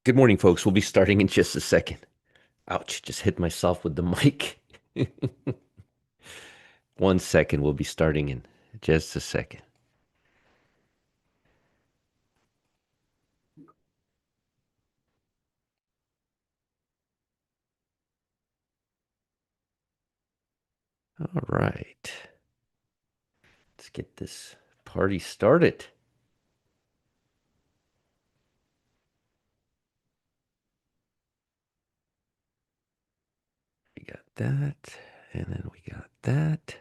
Good morning, folks. We'll be starting in just a second. Ouch, just hit myself with the mic. 1 second. We'll be starting in just a second. All right. Let's get this party started. We got that, and then we got that.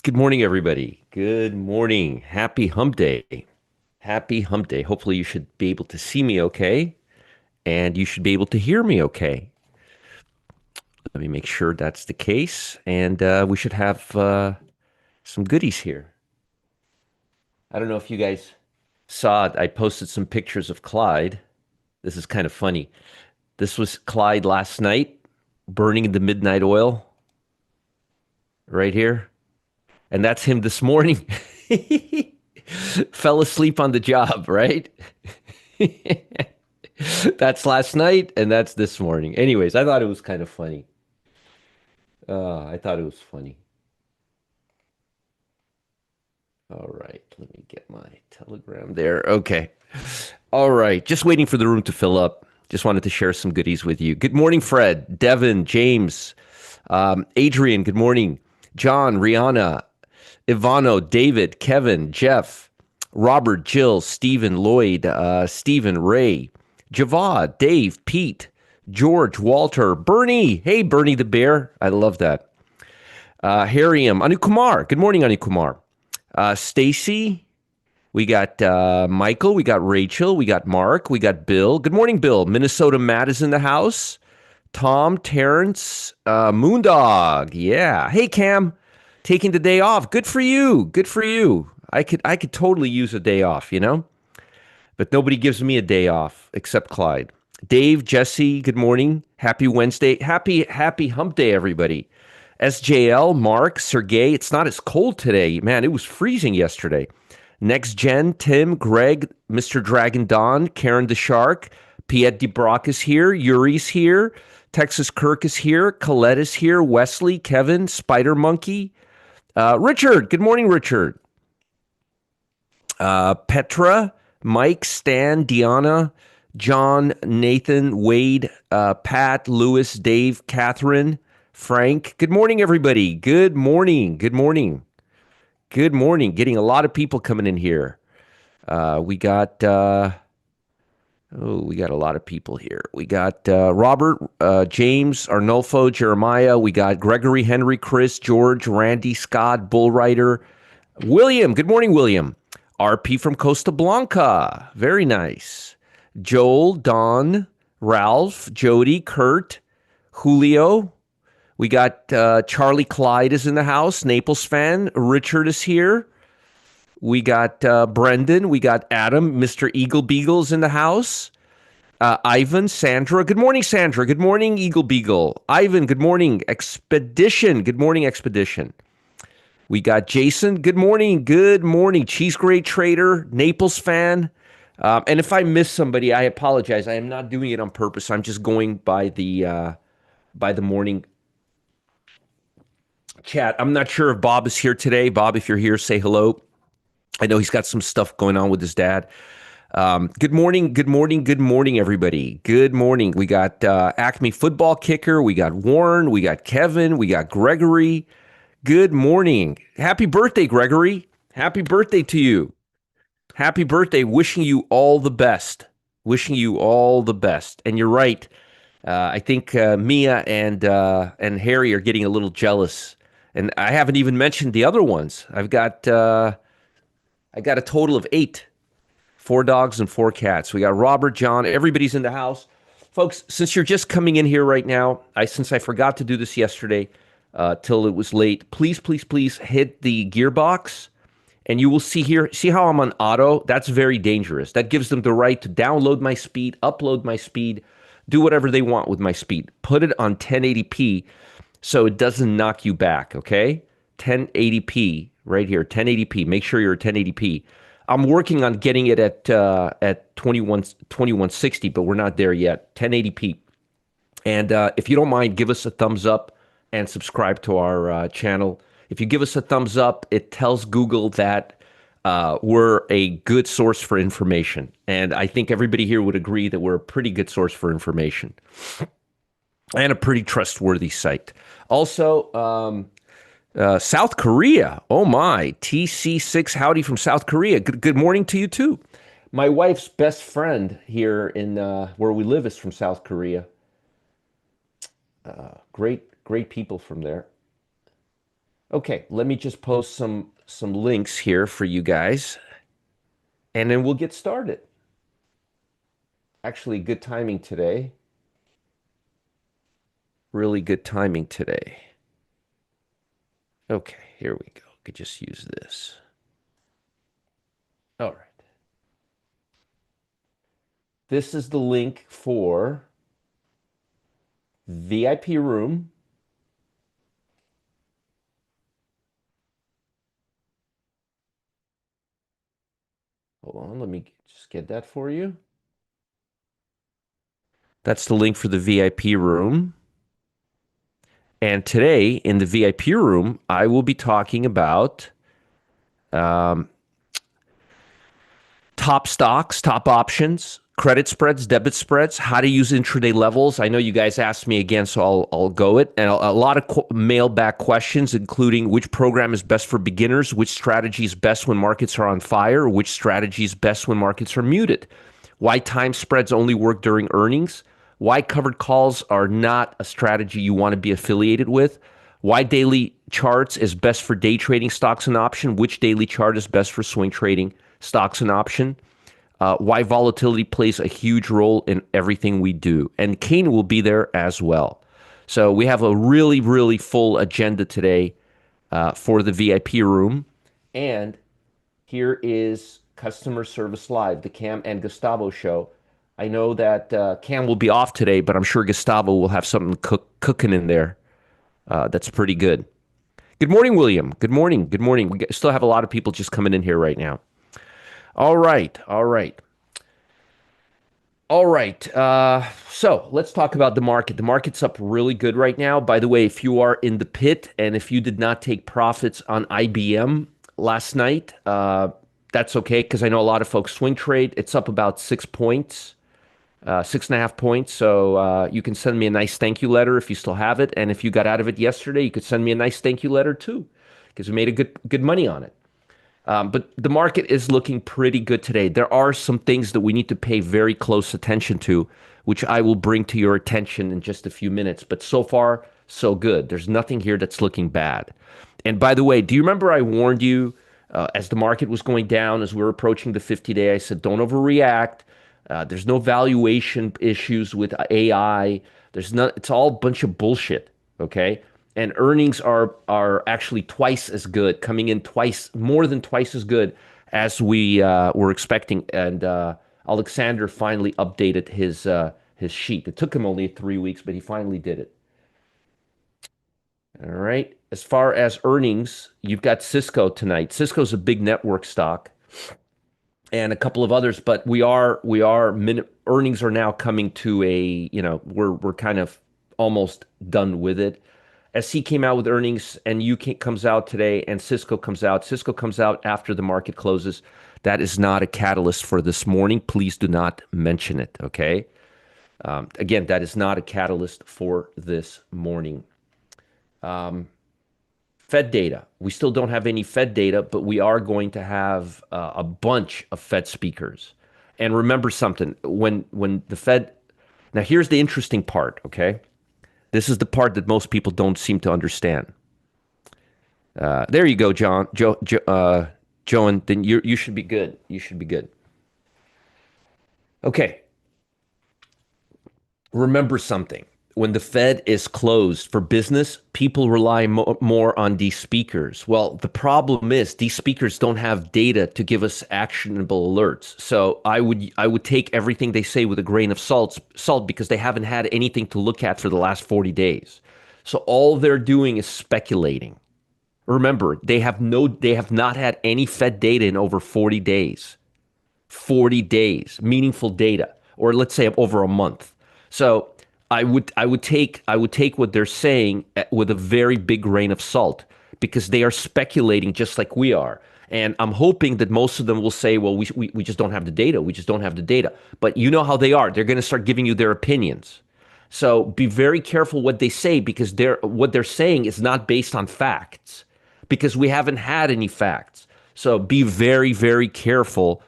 Good morning, everybody. Good morning. Happy hump day. Happy hump day. Hopefully, you should be able to see me okay, and you should be able to hear me okay. Let me make sure that's the case, and we should have some goodies here. I don't know if you guys saw it. I posted some pictures of Clyde. This is kind of funny. This was Clyde last night, burning in the midnight oil right here. And that's him this morning. Fell asleep on the job, right? That's last night, and that's this morning. Anyways, I thought it was kind of funny. I thought it was funny. All right, let me get my telegram there. Okay. All right, just waiting for the room to fill up. Just wanted to share some goodies with you. Good morning, Fred, Devin, James, Adrian. Good morning, John, Rihanna, Ivano, David, Kevin, Jeff, Robert, Jill, Stephen, Lloyd, Stephen, Ray, Javad, Dave, Pete, George, Walter, Bernie. Hey, Bernie the Bear. I love that. Hariam, Anu Kumar. Good morning, Anu Kumar. Stacy, we got Michael, we got Rachel, we got Mark, we got Bill. Good morning, Bill. Minnesota Matt is in the house. Tom, Terrence, Moondog. Yeah. Hey, Cam, taking the day off. Good for you. Good for you. I could totally use a day off, but nobody gives me a day off except Clyde. Dave, Jesse, good morning. Happy Wednesday. Happy hump day, everybody. SJL, Mark, Sergey. It's not as cold today. Man, it was freezing yesterday. Next Gen, Tim, Greg, Mr. Dragon Don, Karen the Shark, Piet DeBrock is here, Yuri's here, Texas Kirk is here, Colette is here, Wesley, Kevin, Spider Monkey, Richard. Good morning, Richard. Petra, Mike, Stan, Deanna, John, Nathan, Wade, Pat, Lewis, Dave, Catherine, Frank. Good morning, everybody. Good morning. Good morning. Good morning. Getting a lot of people coming in here. We got we got a lot of people here. We got Robert, James, Arnulfo, Jeremiah. We got Gregory, Henry, Chris, George, Randy, Scott, Bullwriter, William. Good morning, William. RP from Costa Blanca. Very nice. Joel, Don, Ralph, Jody, Kurt, Julio. We got Charlie Clyde is in the house. Naples fan. Richard is here. We got Brendan. We got Adam. Mr. Eagle Beagle's in the house. Ivan, Sandra. Good morning, Sandra. Good morning, Eagle Beagle. Ivan, good morning. Expedition. Good morning, Expedition. We got Jason. Good morning. Good morning. Cheese Grade Trader. Naples fan. And if I miss somebody, I apologize. I am not doing it on purpose. I'm just going by the morning chat. I'm not sure if Bob is here today. Bob, if you're here, say hello. I know he's got some stuff going on with his dad. Good morning, good morning, good morning, everybody. Good morning. We got Acme football kicker. We got Warren. We got Kevin. We got Gregory. Good morning. Happy birthday, Gregory. Happy birthday to you. Happy birthday. Wishing you all the best. Wishing you all the best. And you're right. I think Mia and Harry are getting a little jealous. And I haven't even mentioned the other ones. I got a total of 8. 4 dogs and 4 cats. We got Robert, John, everybody's in the house. Folks, since you're just coming in here right now, since I forgot to do this yesterday till it was late, please hit the gearbox and you will see how I'm on auto? That's very dangerous. That gives them the right to download my speed, upload my speed, do whatever they want with my speed. Put it on 1080p so it doesn't knock you back, okay? 1080p right here, 1080p. Make sure you're at 1080p. I'm working on getting it at 2160, but we're not there yet. 1080p. And if you don't mind, give us a thumbs up and subscribe to our channel. If you give us a thumbs up, it tells Google that we're a good source for information. And I think everybody here would agree that we're a pretty good source for information and a pretty trustworthy site. Also, South Korea. Oh my, TC6 howdy from South Korea. Good morning to you too. My wife's best friend here in where we live is from South Korea. Great people from there. Okay, let me just post some links here for you guys, and then we'll get started. Actually, good timing today. Really good timing today. Okay, here we go. Could just use this. All right. This is the link for VIP room. Hold on, let me just get that for you. That's the link for the VIP room. And today in the VIP room, I will be talking about top stocks, top options, credit spreads, debit spreads, how to use intraday levels. I know you guys asked me again, so I'll go it. And a lot of mailback questions, including which program is best for beginners, which strategy is best when markets are on fire, which strategy is best when markets are muted, why time spreads only work during earnings, why covered calls are not a strategy you want to be affiliated with, why daily charts is best for day trading stocks and option, which daily chart is best for swing trading stocks and option, why volatility plays a huge role in everything we do. And Kane will be there as well. So we have a really, really full agenda today for the VIP room. And here is Customer Service Live, the Cam and Gustavo show. I know that Cam will be off today, but I'm sure Gustavo will have something cooking in there that's pretty good. Good morning, William. Good morning. Good morning. We still have a lot of people just coming in here right now. All right. All right. All right. So let's talk about the market. The market's up really good right now. By the way, if you are in the pit and if you did not take profits on IBM last night, that's okay because I know a lot of folks swing trade. It's up about 6 points, 6.5 points. So you can send me a nice thank you letter if you still have it. And if you got out of it yesterday, you could send me a nice thank you letter too because we made a good money on it. But the market is looking pretty good today. There are some things that we need to pay very close attention to, which I will bring to your attention in just a few minutes. But so far, so good. There's nothing here that's looking bad. And by the way, do you remember I warned you as the market was going down, as we were approaching the 50-day, I said, don't overreact. There's no valuation issues with AI. It's all a bunch of bullshit, okay? And earnings are actually twice as good, coming in more than twice as good as we were expecting. And Alexander finally updated his sheet. It took him only 3 weeks, but he finally did it. All right. As far as earnings, you've got Cisco tonight. Cisco's a big network stock, and a couple of others. But earnings are now coming to we're kind of almost done with it. SC came out with earnings, and UK comes out today, and Cisco comes out. Cisco comes out after the market closes. That is not a catalyst for this morning. Please do not mention it, okay? Again, that is not a catalyst for this morning. Fed data. We still don't have any Fed data, but we are going to have a bunch of Fed speakers. And remember something, when the Fed... Now, here's the interesting part, okay? This is the part that most people don't seem to understand. There you go, Joan. Then you should be good. You should be good. Okay. Remember something. When the Fed is closed for business, people rely more on these speakers. Well, the problem is these speakers don't have data to give us actionable alerts. So I would take everything they say with a grain of salt because they haven't had anything to look at for the last 40 days. So all they're doing is speculating, Remember, they have not had any Fed data in over 40 days. 40 days, meaningful data, or let's say over a month. So I would take what they're saying with a very big grain of salt because they are speculating just like we are. And I'm hoping that most of them will say, well, we just don't have the data. We just don't have the data. But you know how they are. They're going to start giving you their opinions. So be very careful what they say because what they're saying is not based on facts because we haven't had any facts. So be very, very careful.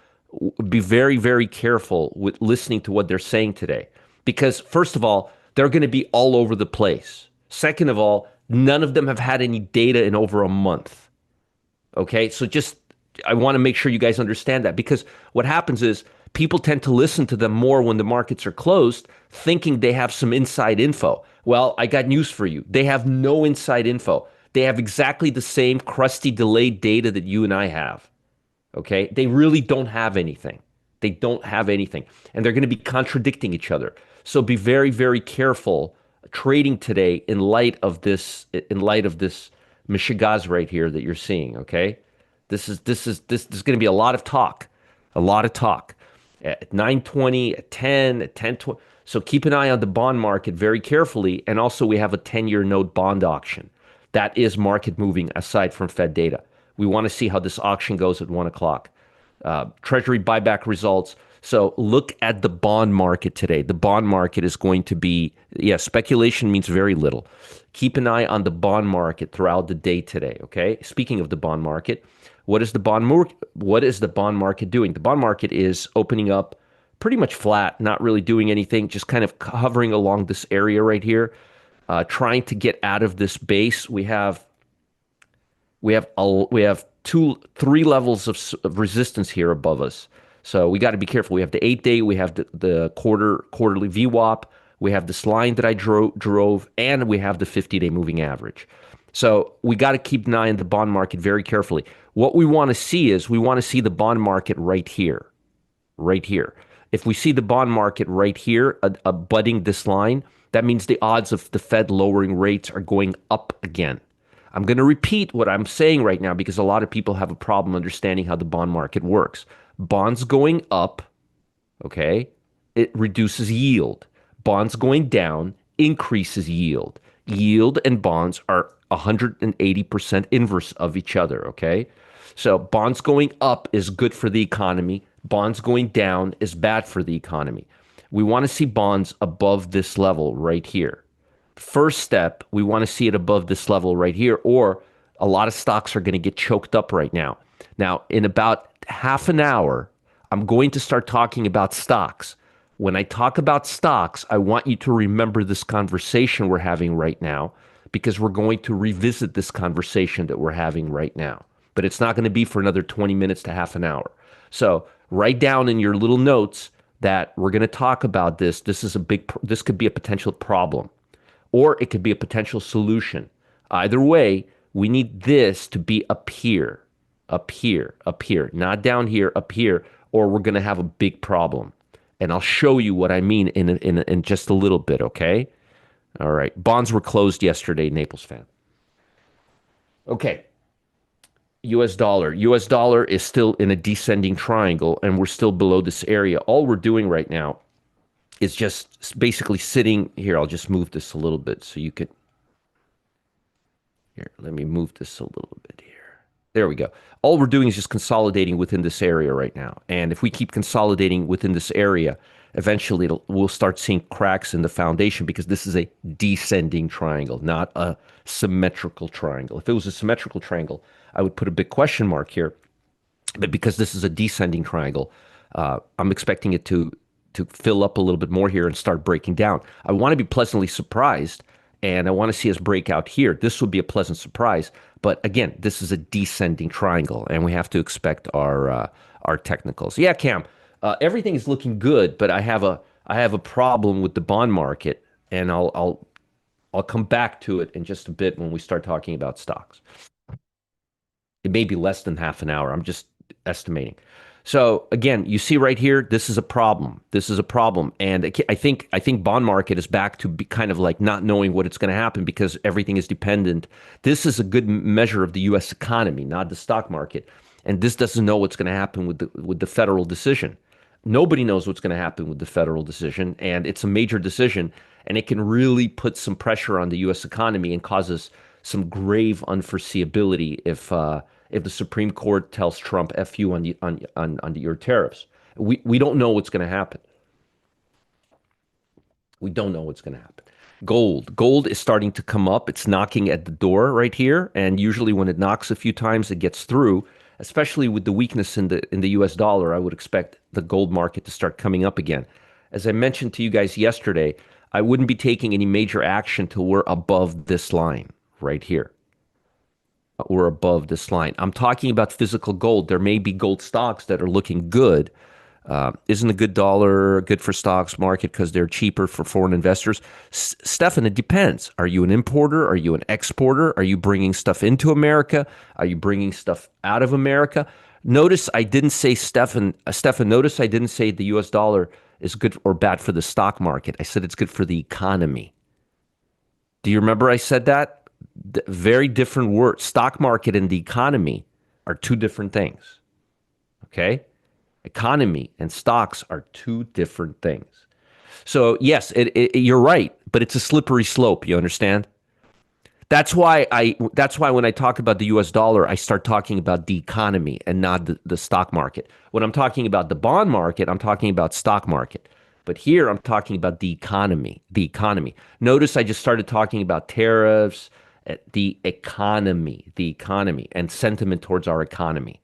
Be very, very careful with listening to what they're saying today. Because, first of all, they're going to be all over the place. Second of all, none of them have had any data in over a month. Okay. So just, I want to make sure you guys understand that because what happens is people tend to listen to them more when the markets are closed, thinking they have some inside info. Well, I got news for you. They have no inside info. They have exactly the same crusty delayed data that you and I have. Okay. They really don't have anything. They don't have anything. And they're going to be contradicting each other. So be very, very careful trading today in light of this Michigaz right here that you're seeing. Okay. This is going to be a lot of talk, a lot of talk at 9:20, at 10, at 10:20. So keep an eye on the bond market very carefully. And also we have a 10-year note bond auction. That is market moving aside from Fed data. We want to see how this auction goes at 1 o'clock. Treasury buyback results. So look at the bond market today. The bond market is going to be, yeah, speculation means very little. Keep an eye on the bond market throughout the day today, okay? Speaking of the bond market, what is the bond market doing? The bond market is opening up pretty much flat, not really doing anything, just kind of hovering along this area right here, trying to get out of this base. We have three levels of resistance here above us. So we got to be careful. We have the 8-day, we have the quarterly VWAP, we have this line that I drove, and we have the 50-day moving average. So we got to keep an eye on the bond market very carefully. What we want to see is we want to see the bond market right here, right here. If we see the bond market right here, abutting this line, that means the odds of the Fed lowering rates are going up again. I'm going to repeat what I'm saying right now because a lot of people have a problem understanding how the bond market works. Bonds going up, okay, it reduces yield. Bonds going down increases yield. Yield and bonds are 180% inverse of each other, okay? So bonds going up is good for the economy. Bonds going down is bad for the economy. We want to see bonds above this level right here. First step, we want to see it above this level right here, or a lot of stocks are going to get choked up right now. Now, in about half an hour, I'm going to start talking about stocks. When I talk about stocks, I want you to remember this conversation we're having right now because we're going to revisit this conversation that we're having right now. But it's not going to be for another 20 minutes to half an hour. So write down in your little notes that we're going to talk about this. This could be a potential problem, or it could be a potential solution. Either way, we need this to be up here, up here, up here, not down here, up here, or we're going to have a big problem. And I'll show you what I mean in just a little bit, okay? All right. Bonds were closed yesterday, Naples fan. Okay. US dollar. US dollar is still in a descending triangle, and we're still below this area. All we're doing right now is just basically sitting here. I'll just move this a little bit so you could. Here, let me move this a little bit here. There we go. All we're doing is just consolidating within this area right now. And if we keep consolidating within this area, eventually we'll start seeing cracks in the foundation because this is a descending triangle, not a symmetrical triangle. If it was a symmetrical triangle, I would put a big question mark here. But because this is a descending triangle, I'm expecting it to fill up a little bit more here and start breaking down. I want to be pleasantly surprised, and I want to see us break out here. This would be a pleasant surprise. But again, this is a descending triangle, and we have to expect our technicals. Yeah, Cam, everything is looking good, but I have a problem with the bond market, and I'll come back to it in just a bit when we start talking about stocks. It may be less than half an hour. I'm just estimating. So again, you see right here, this is a problem. This is a problem, and I think bond market is back to be kind of like not knowing what it's going to happen because everything is dependent. This is a good measure of the U.S. economy, not the stock market, and this doesn't know what's going to happen with the federal decision. Nobody knows what's going to happen with the federal decision, and it's a major decision, and it can really put some pressure on the U.S. economy and causes some grave unforeseeability if the Supreme Court tells Trump "f you" on your tariffs. We don't know what's going to happen. We don't know what's going to happen. Gold is starting to come up. It's knocking at the door right here, and usually when it knocks a few times, it gets through. Especially with the weakness in the U.S. dollar, I would expect the gold market to start coming up again. As I mentioned to you guys yesterday, I wouldn't be taking any major action till we're above this line right here. We're above this line. I'm talking about physical gold. There may be gold stocks that are looking good. Isn't a good dollar good for stocks market because they're cheaper for foreign investors? Stefan, it depends. Are you an importer? Are you an exporter? Are you bringing stuff into America? Are you bringing stuff out of America? Notice I didn't say Stefan, notice I didn't say the US dollar is good or bad for the stock market. I said it's good for the economy. Do you remember I said that? Very different words. Stock market and the economy are two different things. Okay? Economy and stocks are two different things. So yes, you're right, but it's a slippery slope. You understand? That's why when I talk about the US dollar, I start talking about the economy and not the stock market. When I'm talking about the bond market, I'm talking about stock market. But here I'm talking about the economy, the economy. Notice I just started talking about tariffs, the economy and sentiment towards our economy.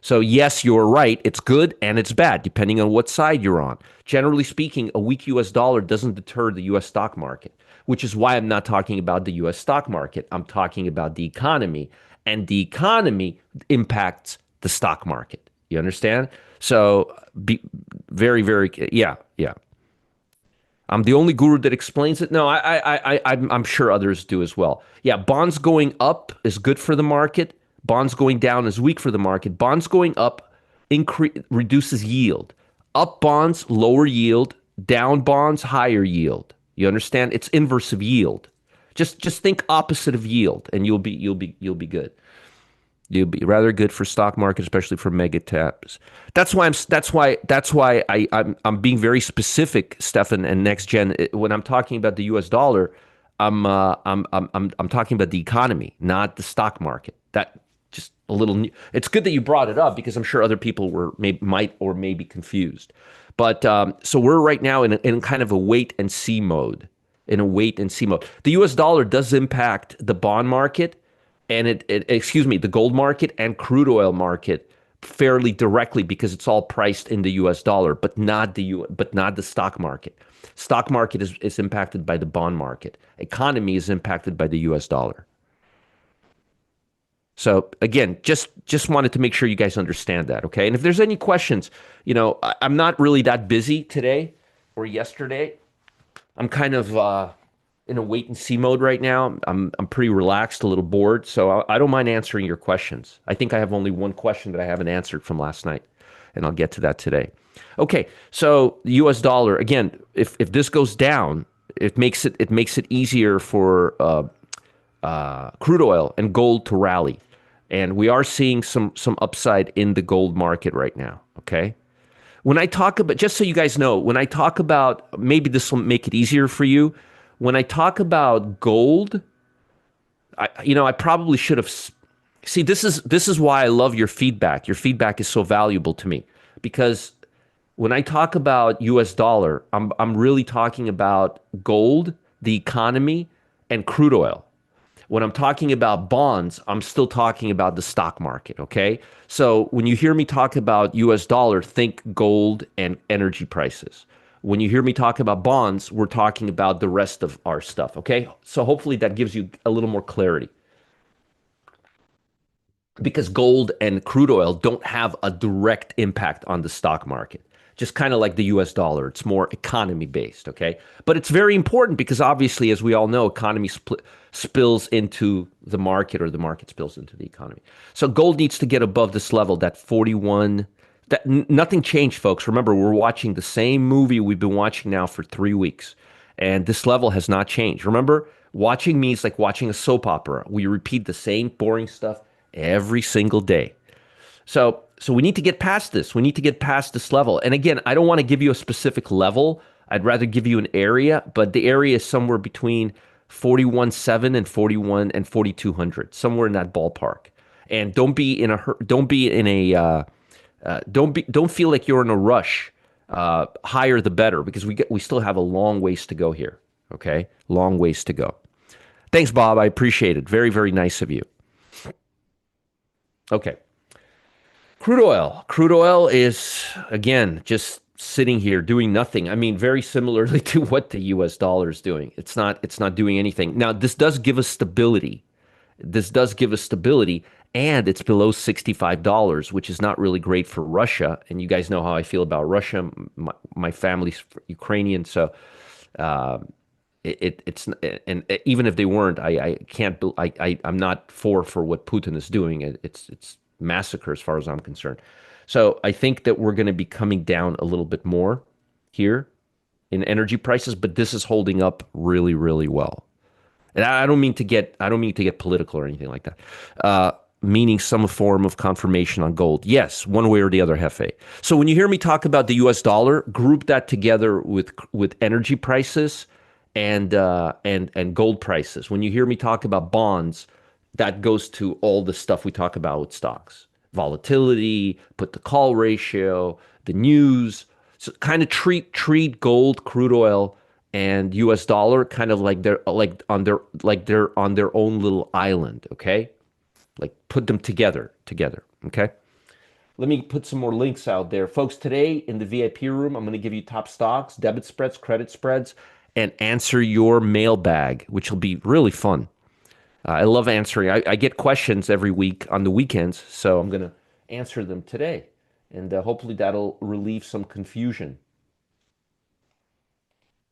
So yes, you're right. It's good and it's bad, depending on what side you're on. Generally speaking, a weak US dollar doesn't deter the US stock market, which is why I'm not talking about the US stock market. I'm talking about the economy, and the economy impacts the stock market. You understand? So be very, very, yeah, yeah. I'm the only guru that explains it. No, I'm sure others do as well. Yeah, bonds going up is good for the market. Bonds going down is weak for the market. Bonds going up reduces yield. Up bonds, lower yield. Down bonds, higher yield. You understand? It's inverse of yield. Just think opposite of yield, and you'll be good. You'll be rather good for stock market, especially for mega caps. That's why I'm being very specific, Stefan, and next gen. When I'm talking about the U.S. dollar, I'm talking about the economy, not the stock market. That just a little. It's good that you brought it up because I'm sure other people might or may be confused. But so we're right now in kind of a wait and see mode. In a wait and see mode, the U.S. dollar does impact the bond market and the gold market and crude oil market fairly directly because it's all priced in the U.S. dollar, but not the stock market. Stock market is impacted by the bond market. Economy is impacted by the U.S. dollar. So again, just wanted to make sure you guys understand that, okay? And if there's any questions, I'm not really that busy today or yesterday. I'm kind of in a wait and see mode right now. I'm pretty relaxed, a little bored, so I don't mind answering your questions. I think I have only one question that I haven't answered from last night, and I'll get to that today. Okay, so the U.S. dollar again. If this goes down, it makes it easier for crude oil and gold to rally, and we are seeing some upside in the gold market right now. Okay. When I talk about, just so you guys know, when I talk about, maybe this will make it easier for you. When I talk about gold, I probably should have. See, this is why I love your feedback. Your feedback is so valuable to me because when I talk about U.S. dollar, I'm really talking about gold, the economy, and crude oil. When I'm talking about bonds, I'm still talking about the stock market, okay? So when you hear me talk about US dollar, think gold and energy prices. When you hear me talk about bonds, we're talking about the rest of our stuff, okay? So hopefully that gives you a little more clarity. Because gold and crude oil don't have a direct impact on the stock market. Just kind of like the US dollar. It's more economy based, okay? But it's very important because obviously, as we all know, economy spills into the market or the market spills into the economy. So gold needs to get above this level, that 41, Nothing changed, folks. Remember, we're watching the same movie we've been watching now for 3 weeks, and this level has not changed. Remember, watching me is like watching a soap opera. We repeat the same boring stuff every single day. So we need to get past this. We need to get past this level. And again, I don't want to give you a specific level. I'd rather give you an area, but the area is somewhere between 41.7 and 41 and 4200, somewhere in that ballpark. And don't be in a don't feel like you're in a rush. Higher the better, because we still have a long ways to go here. Okay, long ways to go. Thanks, Bob. I appreciate it. Very, very nice of you. Okay. Crude oil. Crude oil is, again, just sitting here doing nothing. I mean, very similarly to what the US dollar is doing. It's not doing anything. Now, this does give us stability. This does give us stability, and it's below $65, which is not really great for Russia. And you guys know how I feel about Russia. My family's Ukrainian, so uh, it's and even if they weren't, I can't. I'm not for what Putin is doing. It's massacre as far as I'm concerned. So I think that we're going to be coming down a little bit more here in energy prices, but this is holding up really, really well. And I don't mean to get political or anything like that. Meaning some form of confirmation on gold. Yes, one way or the other, Hefe. So when you hear me talk about the U.S. dollar, group that together with energy prices and gold prices. When you hear me talk about bonds, that goes to all the stuff we talk about with stocks: volatility, put the call ratio, the news. So kind of treat gold, crude oil, and U.S. dollar kind of like they're on their own little island. Okay, like put them together. Okay. Let me put some more links out there. Folks, today in the VIP room, I'm going to give you top stocks, debit spreads, credit spreads, and answer your mailbag, which will be really fun. I love answering. I get questions every week on the weekends, so I'm going to answer them today. And hopefully that'll relieve some confusion.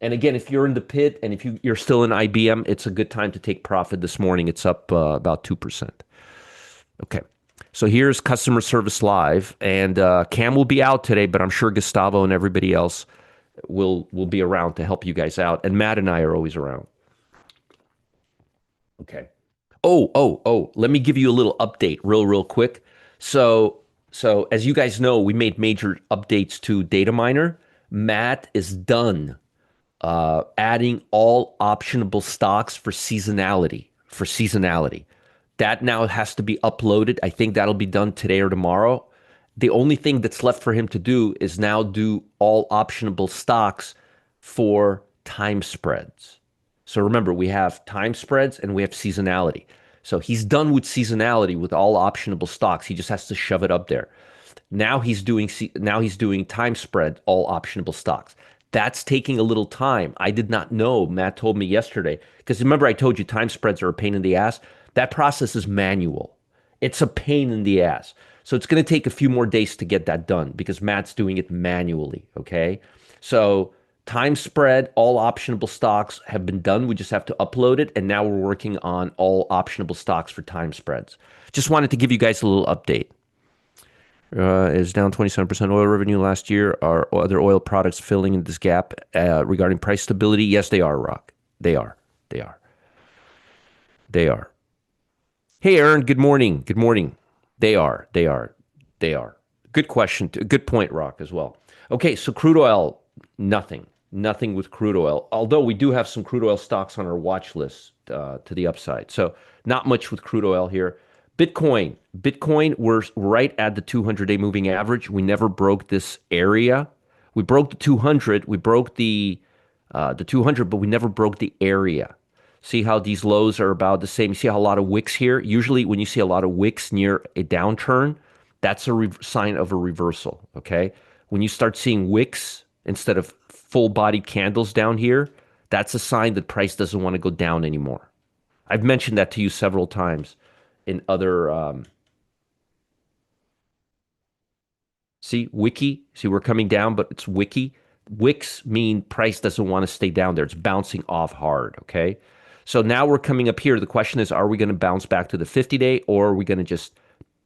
And again, if you're in the pit and if you're still in IBM, it's a good time to take profit this morning. It's up about 2%. Okay. So here's customer service live, and Cam will be out today, but I'm sure Gustavo and everybody else will be around to help you guys out. And Matt and I are always around. Okay. Oh. Let me give you a little update real quick. So as you guys know, we made major updates to Data Miner. Matt is done adding all optionable stocks for seasonality. That now has to be uploaded. I think that'll be done today or tomorrow. The only thing that's left for him to do is now do all optionable stocks for time spreads. So remember, we have time spreads and we have seasonality. So he's done with seasonality with all optionable stocks. He just has to shove it up there. Now he's doing time spread, all optionable stocks. That's taking a little time. I did not know. Matt told me yesterday, because remember I told you time spreads are a pain in the ass. That process is manual. It's a pain in the ass. So it's going to take a few more days to get that done because Matt's doing it manually. Okay. So time spread, all optionable stocks have been done. We just have to upload it. And now we're working on all optionable stocks for time spreads. Just wanted to give you guys a little update. Is down 27% oil revenue last year. Are other oil products filling in this gap regarding price stability? Yes, they are, Rock. They are. They are. They are. Hey, Aaron, good morning. Good morning. They are. They are. They are. Good question. Good point, Rock, as well. Okay, so crude oil, nothing. Nothing with crude oil, although we do have some crude oil stocks on our watch list to the upside. So not much with crude oil here. Bitcoin, we're right at the 200-day moving average. We never broke this area. We broke the 200. We broke the 200, but we never broke the area. See how these lows are about the same. You see how a lot of wicks here? Usually when you see a lot of wicks near a downturn, that's a sign of a reversal, okay? When you start seeing wicks instead of full-bodied candles down here, that's a sign that price doesn't want to go down anymore. I've mentioned that to you several times in other see wiki. See, we're coming down, but it's wiki. Wicks mean price doesn't want to stay down there. It's bouncing off hard, okay? So now we're coming up here. The question is, are we going to bounce back to the 50-day or are we going to just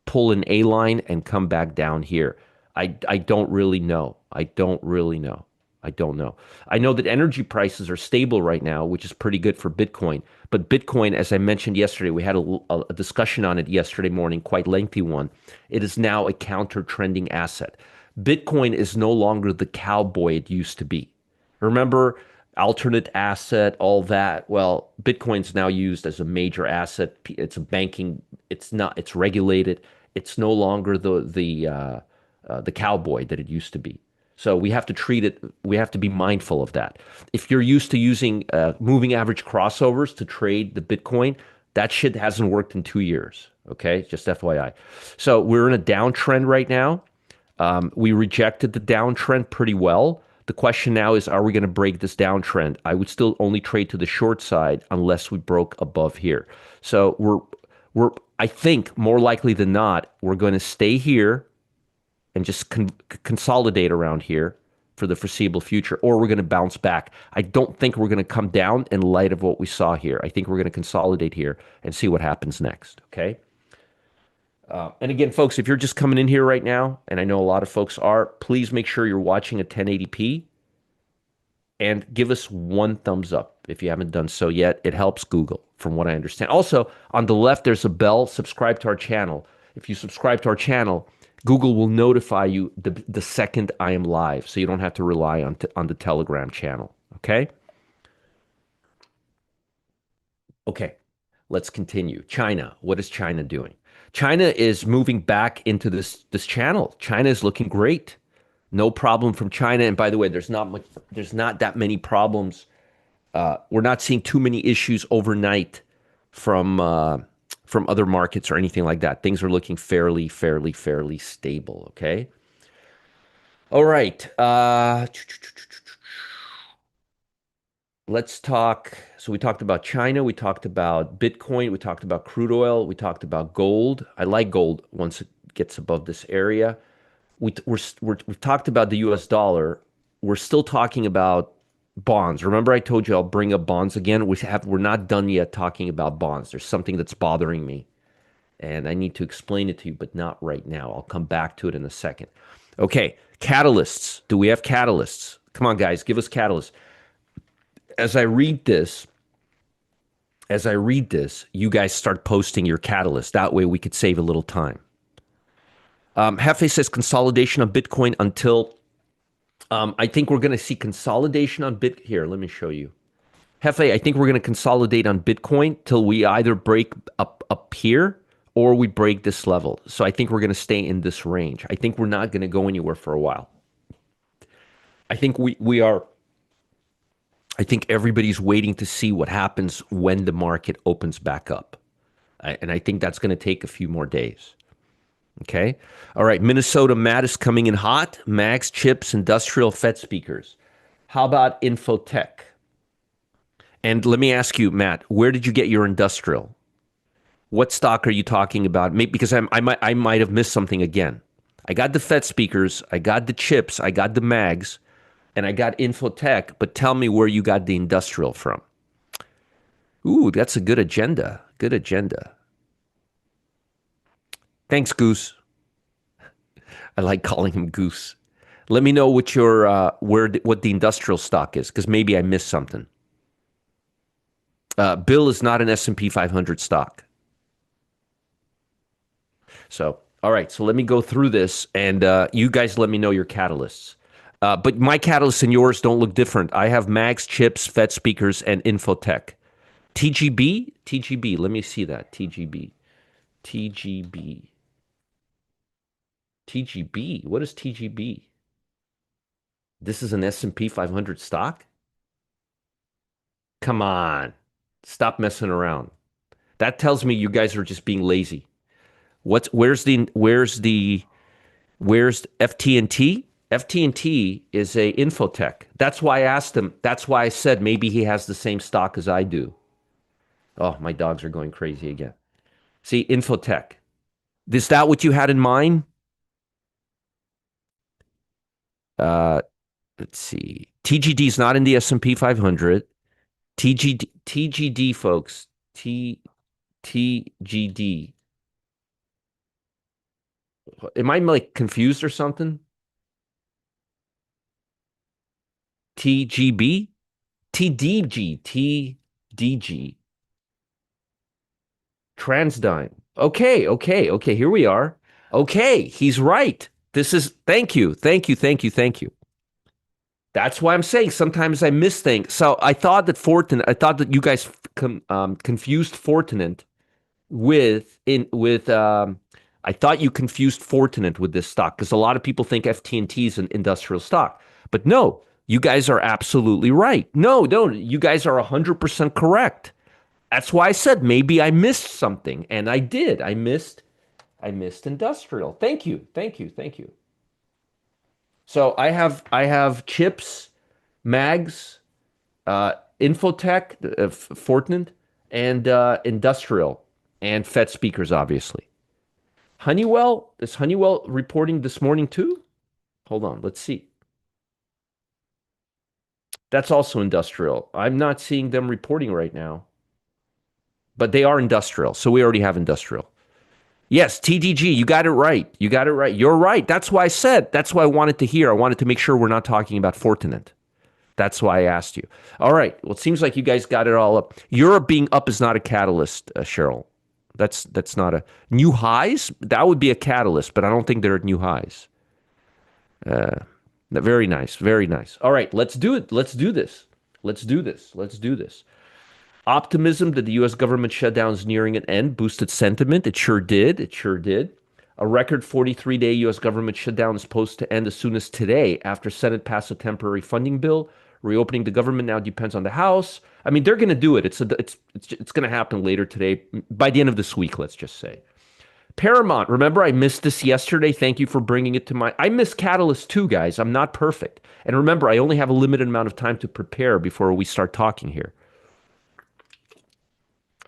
pull an A line and come back down here? I don't really know. I don't really know. I don't know. I know that energy prices are stable right now, which is pretty good for Bitcoin. But Bitcoin, as I mentioned yesterday, we had a discussion on it yesterday morning, quite lengthy one. It is now a counter trending asset. Bitcoin is no longer the cowboy it used to be. Remember, alternate asset, all that. Well, Bitcoin's now used as a major asset. It's a banking. It's not. It's regulated. It's no longer the cowboy that it used to be. So we have to treat it. We have to be mindful of that. If you're used to using moving average crossovers to trade the Bitcoin, that shit hasn't worked in 2 years. Okay, just FYI. So we're in a downtrend right now. We rejected the downtrend pretty well. The question now is, are we going to break this downtrend? I would still only trade to the short side unless we broke above here. So I think more likely than not, we're going to stay here and just consolidate around here for the foreseeable future, or we're going to bounce back. I don't think we're going to come down in light of what we saw here. I think we're going to consolidate here and see what happens next. Okay. And again, folks, if you're just coming in here right now, and I know a lot of folks are, please make sure you're watching at 1080p and give us one thumbs up if you haven't done so yet. It helps Google, from what I understand. Also, on the left, there's a bell. Subscribe to our channel. If you subscribe to our channel, Google will notify you the second I am live, so you don't have to rely on the Telegram channel. Okay? Okay, let's continue. China. What is China doing? China is moving back into this channel. China is looking great. No problem from China. And by the way, there's not that many problems. We're not seeing too many issues overnight from other markets or anything like that. Things are looking fairly stable. Okay. All right. Let's talk. So we talked about China. We talked about Bitcoin. We talked about crude oil. We talked about gold. I like gold once it gets above this area. We've talked about the US dollar. We're still talking about bonds. Remember, I told you I'll bring up bonds again. We're not done yet talking about bonds. There's something that's bothering me, and I need to explain it to you, but not right now. I'll come back to it in a second. Okay, catalysts. Do we have catalysts? Come on, guys, give us catalysts. As I read this, you guys start posting your catalyst. That way we could save a little time. Hefe says consolidation on Bitcoin until I think we're going to see consolidation on Bit. Here, let me show you. Hefe, I think we're going to consolidate on Bitcoin till we either break up here or we break this level. So I think we're going to stay in this range. I think we're not going to go anywhere for a while. I think we are. I think everybody's waiting to see what happens when the market opens back up. And I think that's going to take a few more days. Okay. All right. Minnesota Matt is coming in hot. Mags, chips, industrial FET speakers. How about Infotech? And let me ask you, Matt, where did you get your industrial? What stock are you talking about? Maybe because I might have missed something again. I got the FET speakers. I got the chips. I got the mags. And I got Infotech. But tell me where you got the industrial from. Ooh, that's a good agenda. Good agenda. Thanks, Goose. I like calling him Goose. Let me know what your what the industrial stock is, because maybe I missed something. Bill is not an S&P 500 stock. So, all right. So let me go through this, and you guys let me know your catalysts. But my catalysts and yours don't look different. I have mags, chips, FET speakers, and Infotech. TGB. Let me see that. TGB. What is TGB? This is an S&P 500 stock? Come on. Stop messing around. That tells me you guys are just being lazy. Where's FT&T? FT&T is a Infotech. That's why I asked him. That's why I said maybe he has the same stock as I do. Oh, my dogs are going crazy again. See, Infotech. Is that what you had in mind? Let's see. TGD is not in the S&P 500. TGD, folks. TGD. Am I like confused or something? TGB, TDG, TDG, Transdime. Okay, okay, okay. Here we are. Okay, he's right. This is thank you, thank you, thank you, thank you. That's why I'm saying sometimes I miss things. So I thought that you guys confused Fortinet with I thought you confused Fortinet with this stock because a lot of people think FT&T is an industrial stock. But no, you guys are absolutely right. No, you guys are 100% correct. That's why I said maybe I missed something, and I did. I missed industrial. Thank you. Thank you. Thank you. So I have chips, mags, infotech, Fortinet, and industrial, and FET speakers, obviously. Honeywell, is Honeywell reporting this morning too? Hold on, let's see. That's also industrial. I'm not seeing them reporting right now, but they are industrial. So we already have industrial. Yes, TDG, you got it right. You got it right. You're right. That's why I wanted to hear. I wanted to make sure we're not talking about Fortinet. That's why I asked you. All right. Well, it seems like you guys got it all up. Europe being up is not a catalyst, Cheryl. That's not a new highs. That would be a catalyst, but I don't think they're at new highs. Uh, very nice. Very nice. All right. Let's do it. Let's do this. Let's do this. Let's do this. Optimism that the U.S. government shutdown is nearing an end boosted sentiment. It sure did. It sure did. A record 43-day U.S. government shutdown is supposed to end as soon as today after Senate passed a temporary funding bill. Reopening the government now depends on the House. I mean, they're going to do it. It's going to happen later today, by the end of this week, let's just say. Paramount, remember I missed this yesterday. Thank you for bringing it to my. I miss Catalyst too, guys. I'm not perfect. And remember, I only have a limited amount of time to prepare before we start talking here.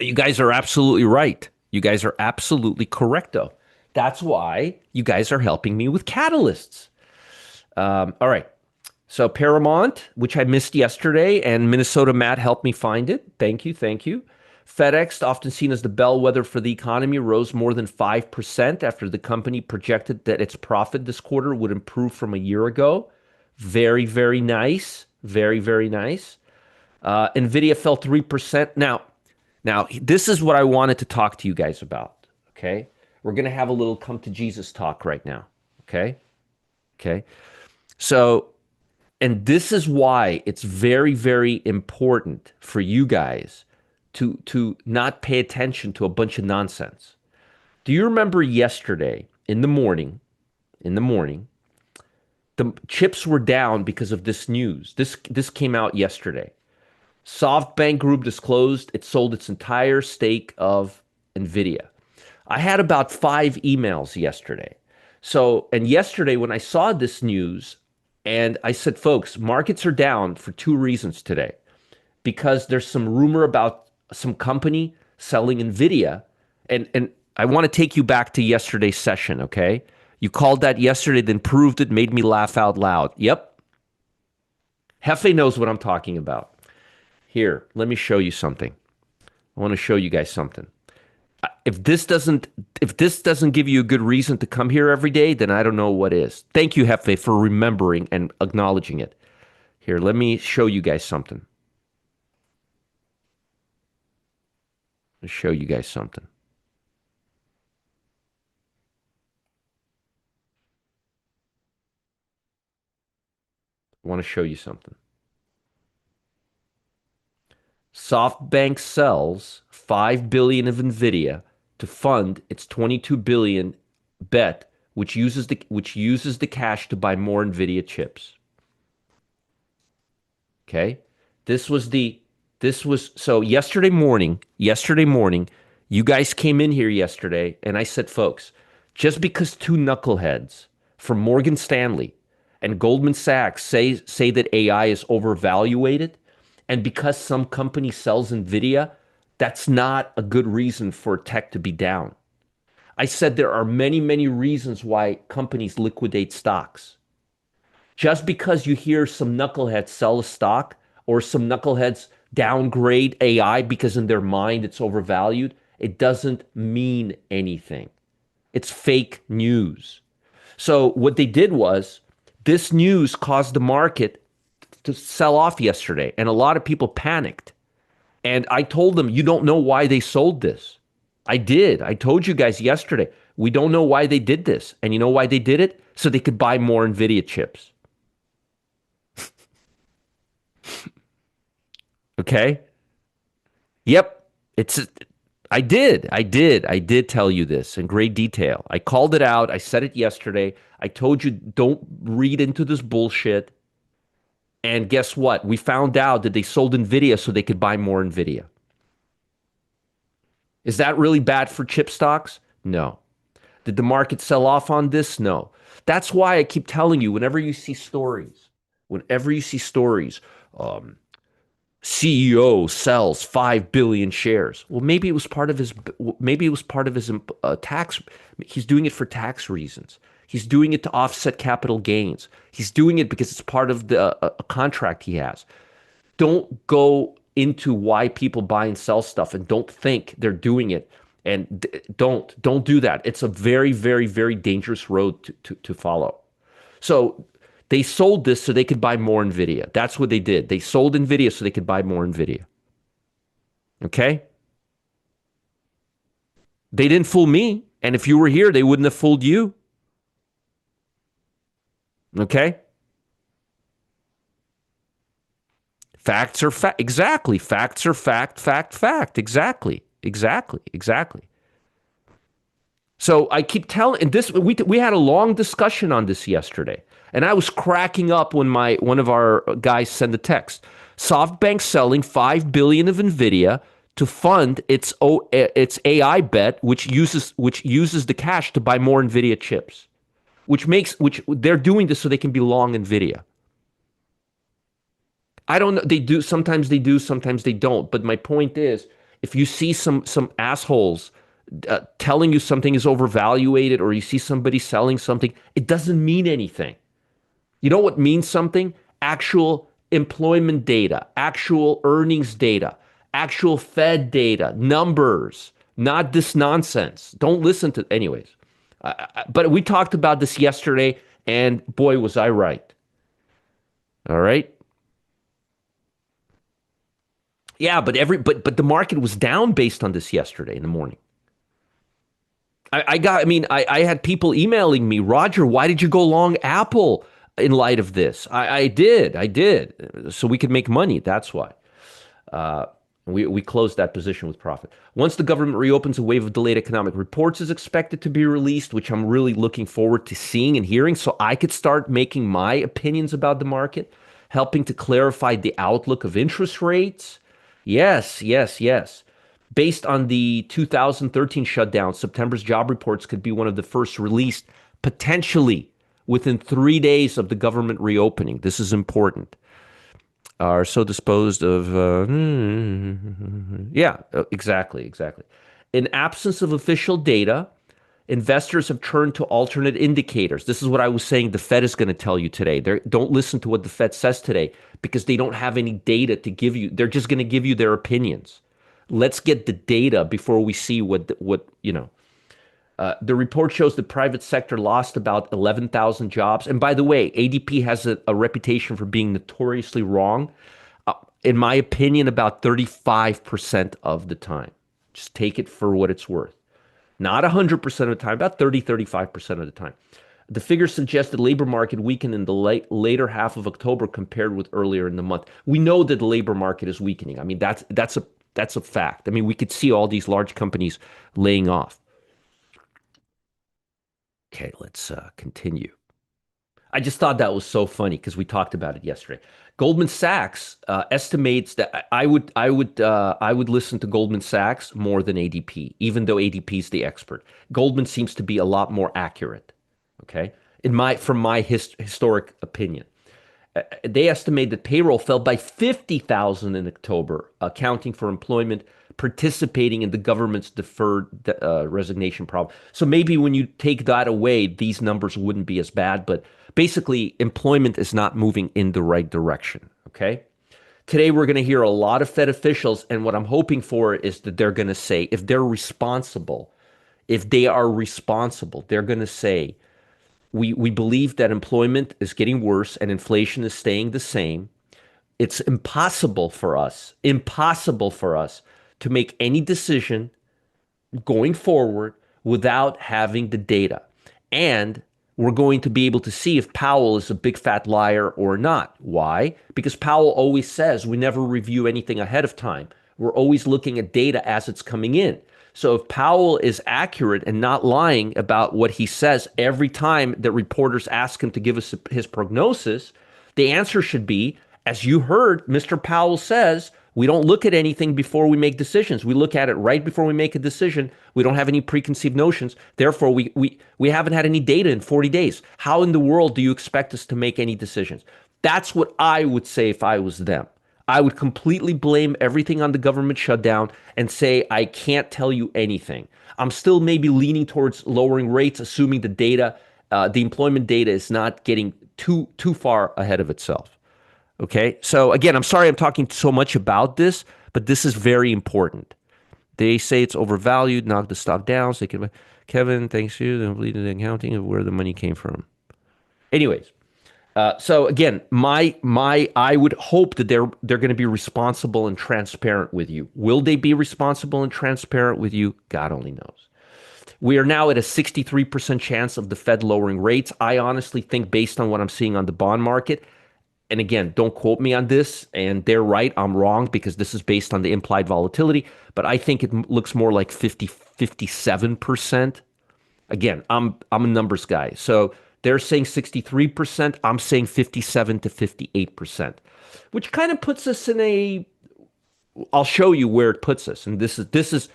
You guys are absolutely right. You guys are absolutely correcto. That's why you guys are helping me with catalysts. All right. So Paramount, which I missed yesterday, and Minnesota Matt helped me find it. Thank you. Thank you. FedEx, often seen as the bellwether for the economy, rose more than 5% after the company projected that its profit this quarter would improve from a year ago. Very, very nice. Very, very nice. Nvidia fell 3%. Now, this is what I wanted to talk to you guys about. Okay. We're going to have a little come to Jesus talk right now. Okay. Okay. So, and this is why it's very, very important for you guys to not pay attention to a bunch of nonsense. Do you remember yesterday in the morning, in the morning, the chips were down because of this news. This came out yesterday. SoftBank Group disclosed it sold its entire stake of Nvidia. I had about 5 emails yesterday. So, and yesterday when I saw this news, and I said, folks, markets are down for 2 reasons today. Because there's some rumor about some company selling Nvidia. And I want to take you back to yesterday's session, okay? You called that yesterday, then proved it, made me laugh out loud. Yep. Hefe knows what I'm talking about. Here, let me show you something. I want to show you guys something. If this doesn't give you a good reason to come here every day, then I don't know what is. Thank you, Hefe, for remembering and acknowledging it. Here, let me show you guys something. Let me show you guys something. I want to show you something. SoftBank sells 5 billion of Nvidia to fund its 22 billion bet, which uses the cash to buy more Nvidia chips. Okay? This was the this was so yesterday morning, you guys came in here yesterday and I said, folks, just because two knuckleheads from Morgan Stanley and Goldman Sachs say that AI is overvaluated, and because some company sells Nvidia, that's not a good reason for tech to be down. I said there are many, many reasons why companies liquidate stocks. Just because you hear some knuckleheads sell a stock or some knuckleheads downgrade AI because in their mind it's overvalued, it doesn't mean anything. It's fake news. So what they did was this news caused the market to sell off yesterday, and a lot of people panicked. And I told them, you don't know why they sold this. I did. I told you guys yesterday, we don't know why they did this. And you know why they did it? So they could buy more Nvidia chips. Okay? Yep. It's I did tell you this in great detail. I called it out. I said it yesterday. I told you don't read into this bullshit. And guess what? We found out that they sold Nvidia so they could buy more Nvidia. Is that really bad for chip stocks? No. Did the market sell off on this? No. That's why I keep telling you whenever you see stories, um, CEO sells 5 billion shares. Well, maybe it was part of his tax. He's doing it for tax reasons. He's doing it to offset capital gains. He's doing it because it's part of the a contract he has. Don't go into why people buy and sell stuff and don't think they're doing it. And don't do that. It's a very, very, very dangerous road to follow. So they sold this so they could buy more Nvidia. That's what they did. They sold Nvidia so they could buy more Nvidia. Okay? They didn't fool me. And if you were here, they wouldn't have fooled you. Okay? Facts are fact. Exactly. Facts are fact, fact, fact. Exactly. Exactly. Exactly. So I keep telling, and this we had a long discussion on this yesterday, and I was cracking up when my one of our guys sent a text. SoftBank selling 5 billion of Nvidia to fund its AI bet, which uses the cash to buy more Nvidia chips, which they're doing this so they can be long Nvidia. I don't know. They do, sometimes they don't. But my point is, if you see some assholes telling you something is overvaluated, or you see somebody selling something, it doesn't mean anything. You know what means something? Actual employment data, actual earnings data, actual Fed data, numbers, not this nonsense. Don't listen to, anyways. But we talked about this yesterday, and boy, was I right. All right. Yeah, but the market was down based on this yesterday in the morning. I had people emailing me, Roger, why did you go long Apple in light of this? I did. So we could make money. That's why. Uh, we closed that position with profit. Once the government reopens, a wave of delayed economic reports is expected to be released, which I'm really looking forward to seeing and hearing so I could start making my opinions about the market, helping to clarify the outlook of interest rates. Yes, yes, yes. Based on the 2013 shutdown, September's job reports could be one of the first released potentially within 3 days of the government reopening. This is important. Are so disposed of. Yeah, exactly, exactly. In absence of official data, investors have turned to alternate indicators. This is what I was saying the Fed is going to tell you today. Don't listen to what the Fed says today because they don't have any data to give you. They're just going to give you their opinions. Let's get the data before we see what you know. The report shows the private sector lost about 11,000 jobs. And by the way, ADP has a reputation for being notoriously wrong. In my opinion, about 35% of the time. Just take it for what it's worth. Not 100% of the time, about 35% of the time. The figures suggest the labor market weakened in the later half of October compared with earlier in the month. We know that the labor market is weakening. I mean, that's a fact. I mean, we could see all these large companies laying off. Okay, let's continue. I just thought that was so funny because we talked about it yesterday. Goldman Sachs estimates that I would listen to Goldman Sachs more than ADP, even though ADP is the expert. Goldman seems to be a lot more accurate. Okay, from my historic opinion, they estimate that payroll fell by 50,000 in October, accounting for employment participating in the government's deferred resignation problem. So maybe when you take that away, these numbers wouldn't be as bad. But basically, employment is not moving in the right direction. Okay. Today, we're going to hear a lot of Fed officials. And what I'm hoping for is that they're going to say, if they are responsible, they're going to say, we believe that employment is getting worse and inflation is staying the same. It's impossible for us to make any decision going forward without having the data. And we're going to be able to see if Powell is a big fat liar or not. Why? Because Powell always says we never review anything ahead of time. We're always looking at data as it's coming in. So if Powell is accurate and not lying about what he says every time that reporters ask him to give us his prognosis, the answer should be, as you heard Mr. Powell says, we don't look at anything before we make decisions. We look at it right before we make a decision. We don't have any preconceived notions. Therefore, we haven't had any data in 40 days. How in the world do you expect us to make any decisions? That's what I would say if I was them. I would completely blame everything on the government shutdown and say, I can't tell you anything. I'm still maybe leaning towards lowering rates, assuming the data, the employment data is not getting too far ahead of itself. Okay. So again, I'm sorry I'm talking so much about this, but this is very important. They say it's overvalued, knock the stock down. So Kevin, thanks you. They completed the accounting of where the money came from. Anyways, so again, I would hope that they're going to be responsible and transparent with you. Will they be responsible and transparent with you? God only knows. We are now at a 63% chance of the Fed lowering rates. I honestly think, based on what I'm seeing on the bond market, and again, don't quote me on this, and they're right, I'm wrong, because this is based on the implied volatility, but I think it looks more like 57%. Again, I'm a numbers guy. So they're saying 63%, I'm saying 57 to 58%, which kind of puts us in a, I'll show you where it puts us. And this is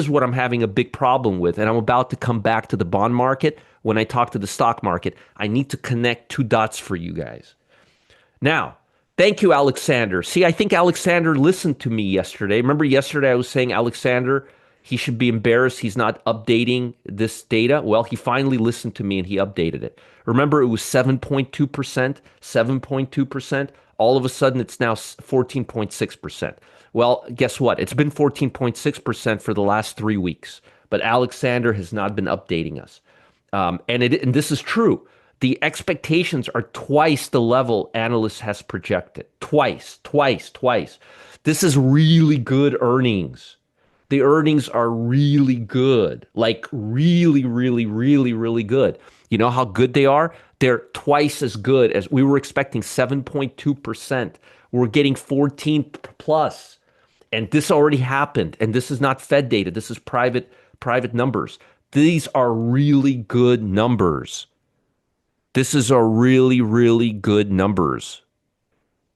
what I'm having a big problem with. And I'm about to come back to the bond market. When I talk to the stock market, I need to connect two dots for you guys. Now, thank you, Alexander. See, I think Alexander listened to me yesterday. Remember yesterday I was saying, Alexander, he should be embarrassed he's not updating this data. Well, he finally listened to me and he updated it. Remember, it was 7.2%, 7.2%. All of a sudden, it's now 14.6%. Well, guess what? It's been 14.6% for the last 3 weeks, but Alexander has not been updating us. And this is true. The expectations are twice the level analysts has projected. Twice. This is really good earnings. The earnings are really good, like really, really, really, really good. You know how good they are? They're twice as good as we were expecting. 7.2%. We're getting 14 plus. And this already happened. And this is not Fed data. This is private numbers. These are really good numbers. This is a really, really good numbers.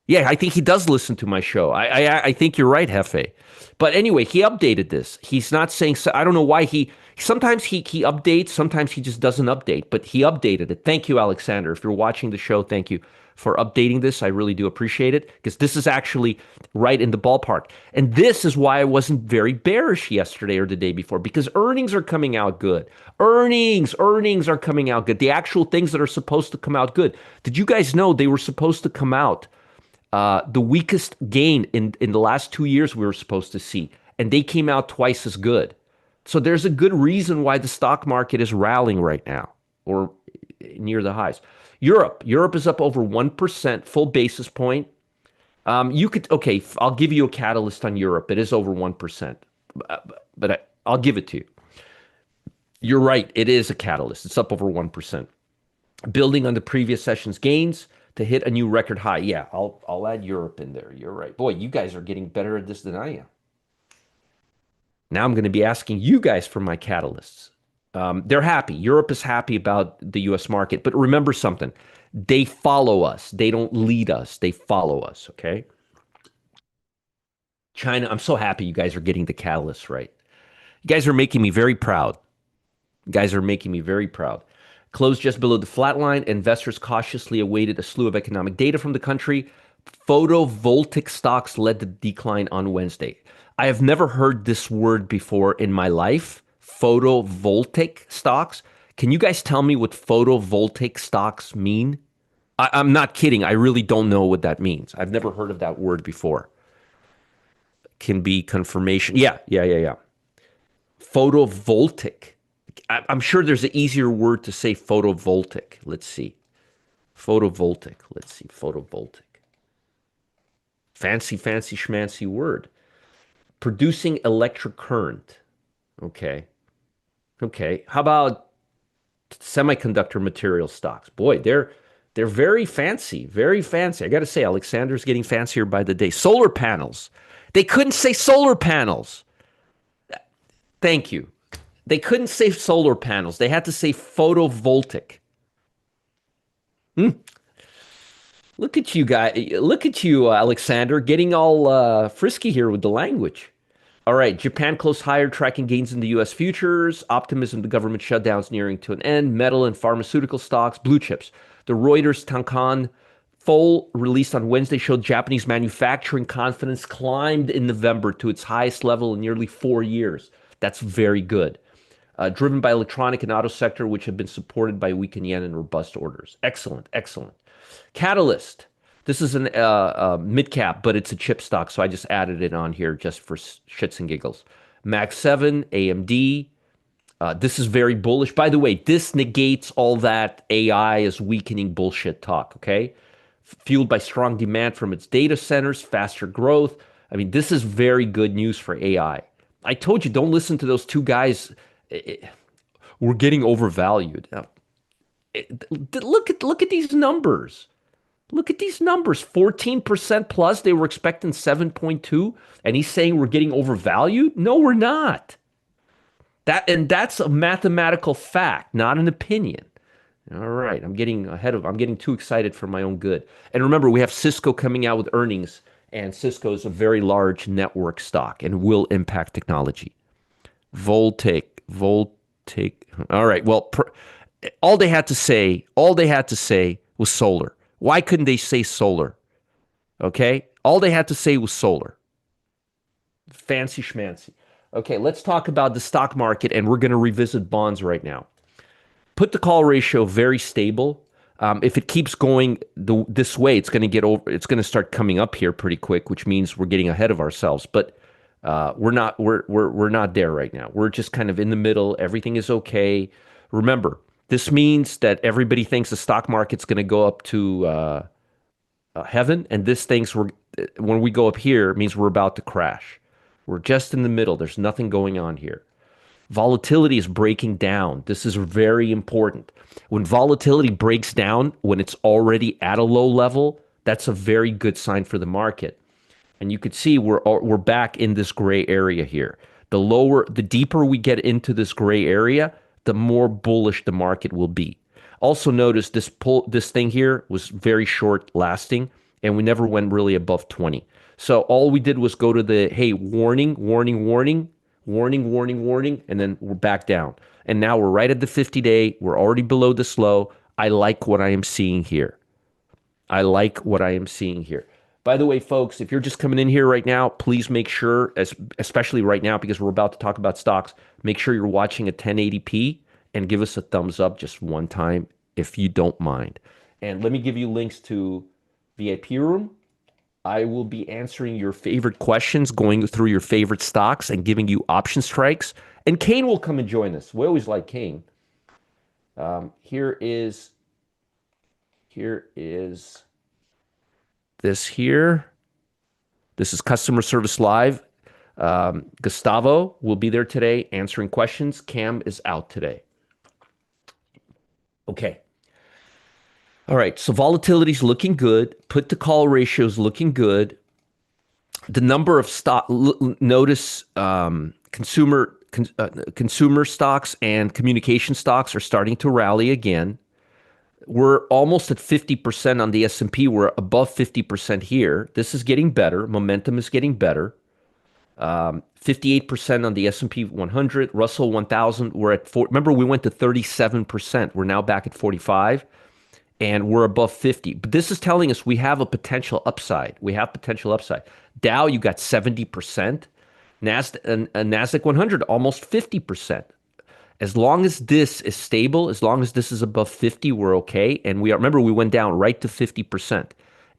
Yeah, I think he does listen to my show. I think you're right, Hefe. But anyway, he updated this. He's not saying, I don't know why sometimes he updates, sometimes he just doesn't update, but he updated it. Thank you, Alexander. If you're watching the show, thank you for updating this. I really do appreciate it, because this is actually right in the ballpark. And this is why I wasn't very bearish yesterday or the day before, because earnings are coming out good. Earnings are coming out good. The actual things that are supposed to come out good. Did you guys know they were supposed to come out the weakest gain in the last 2 years we were supposed to see, and they came out twice as good. So there's a good reason why the stock market is rallying right now, or near the highs. Europe is up over 1%, full basis point. Okay, I'll give you a catalyst on Europe. It is over 1%, but I'll give it to you. You're right, it is a catalyst. It's up over 1%. Building on the previous session's gains to hit a new record high. Yeah, I'll add Europe in there. You're right. Boy, you guys are getting better at this than I am. Now I'm going to be asking you guys for my catalysts. They're happy. Europe is happy about the US market. But remember something. They follow us. They don't lead us. They follow us, okay? China, I'm so happy you guys are getting the catalysts right. You guys are making me very proud. You guys are making me very proud. Closed just below the flat line. Investors cautiously awaited a slew of economic data from the country. Photovoltaic stocks led the decline on Wednesday. I have never heard this word before in my life. Photovoltaic stocks. Can you guys tell me what photovoltaic stocks mean? I'm not kidding. I really don't know what that means. I've never heard of that word before. Can be confirmation. Yeah. Photovoltaic. I'm sure there's an easier word to say photovoltaic. Let's see. Photovoltaic. Fancy schmancy word. Producing electric current. Okay. Okay. How about semiconductor material stocks? Boy, they're very fancy, very fancy. I got to say, Alexander's getting fancier by the day. Solar panels. They couldn't say solar panels. Thank you. They couldn't say solar panels. They had to say photovoltaic. Hmm. Look at you, guy. Look at you, Alexander, getting all frisky here with the language. All right, Japan closed higher, tracking gains in the U.S. futures. Optimism the government shutdowns nearing to an end. Metal and pharmaceutical stocks, blue chips. The Reuters Tankan poll released on Wednesday showed Japanese manufacturing confidence climbed in November to its highest level in nearly 4 years. That's very good. Driven by electronic and auto sector, which have been supported by weakened yen and robust orders. Excellent, excellent. Catalyst. This is an mid cap, but it's a chip stock, so I just added it on here just for shits and giggles. Max 7, AMD. This is very bullish. By the way, this negates all that AI is weakening bullshit talk, okay? Fueled by strong demand from its data centers, faster growth. I mean, this is very good news for AI. I told you, don't listen to those two guys. We're getting overvalued. Look at these numbers. Look at these numbers. 14% plus. They were expecting 7.2, and he's saying we're getting overvalued? No, we're not. That's a mathematical fact, not an opinion. All right, I'm getting too excited for my own good. And remember, we have Cisco coming out with earnings, and Cisco is a very large network stock and will impact technology. Voltaic. All right. Well, all they had to say was solar. Why couldn't they say solar? Okay. All they had to say was solar. Fancy schmancy. Okay. Let's talk about the stock market, and we're going to revisit bonds right now. Put the call ratio very stable. If it keeps going this way, it's going to get over. It's going to start coming up here pretty quick, which means we're getting ahead of ourselves. But we're not. We're not there right now. We're just kind of in the middle. Everything is okay. Remember, this means that everybody thinks the stock market's going to go up to heaven, and this thinks when we go up here, it means we're about to crash. We're just in the middle. There's nothing going on here. Volatility is breaking down. This is very important. When volatility breaks down, when it's already at a low level, that's a very good sign for the market. And you could see we're back in this gray area here. The deeper we get into this gray area, the more bullish the market will be. Also notice this thing here was very short lasting, and we never went really above 20. So all we did was go to the, hey, warning, warning, warning, warning, warning, warning, and then we're back down. And now we're right at the 50-day. We're already below this low. I like what I am seeing here. I like what I am seeing here. By the way, folks, if you're just coming in here right now, please make sure, especially right now, because we're about to talk about stocks, make sure you're watching at 1080p and give us a thumbs up just one time if you don't mind. And let me give you links to VIP room. I will be answering your favorite questions, going through your favorite stocks and giving you option strikes. And Kane will come and join us. We always like Kane. Here is this here. This is Customer Service Live. Gustavo will be there today answering questions. Cam is out today. Okay. All right. So volatility's looking good. Put to call ratio is looking good. The number of notice consumer stocks and communication stocks are starting to rally again. We're almost at 50% on the S&P. We're above 50% here. This is getting better. Momentum is getting better. 58% on the S&P 100. Russell 1000. We're at 4. Remember, we went to 37%. We're now back at 45, and we're above 50. But this is telling us we have a potential upside. We have potential upside. Dow, you got 70%. NASDAQ 100, almost 50%. As long as this is stable, as long as this is above 50, we're okay. And remember, we went down right to 50%.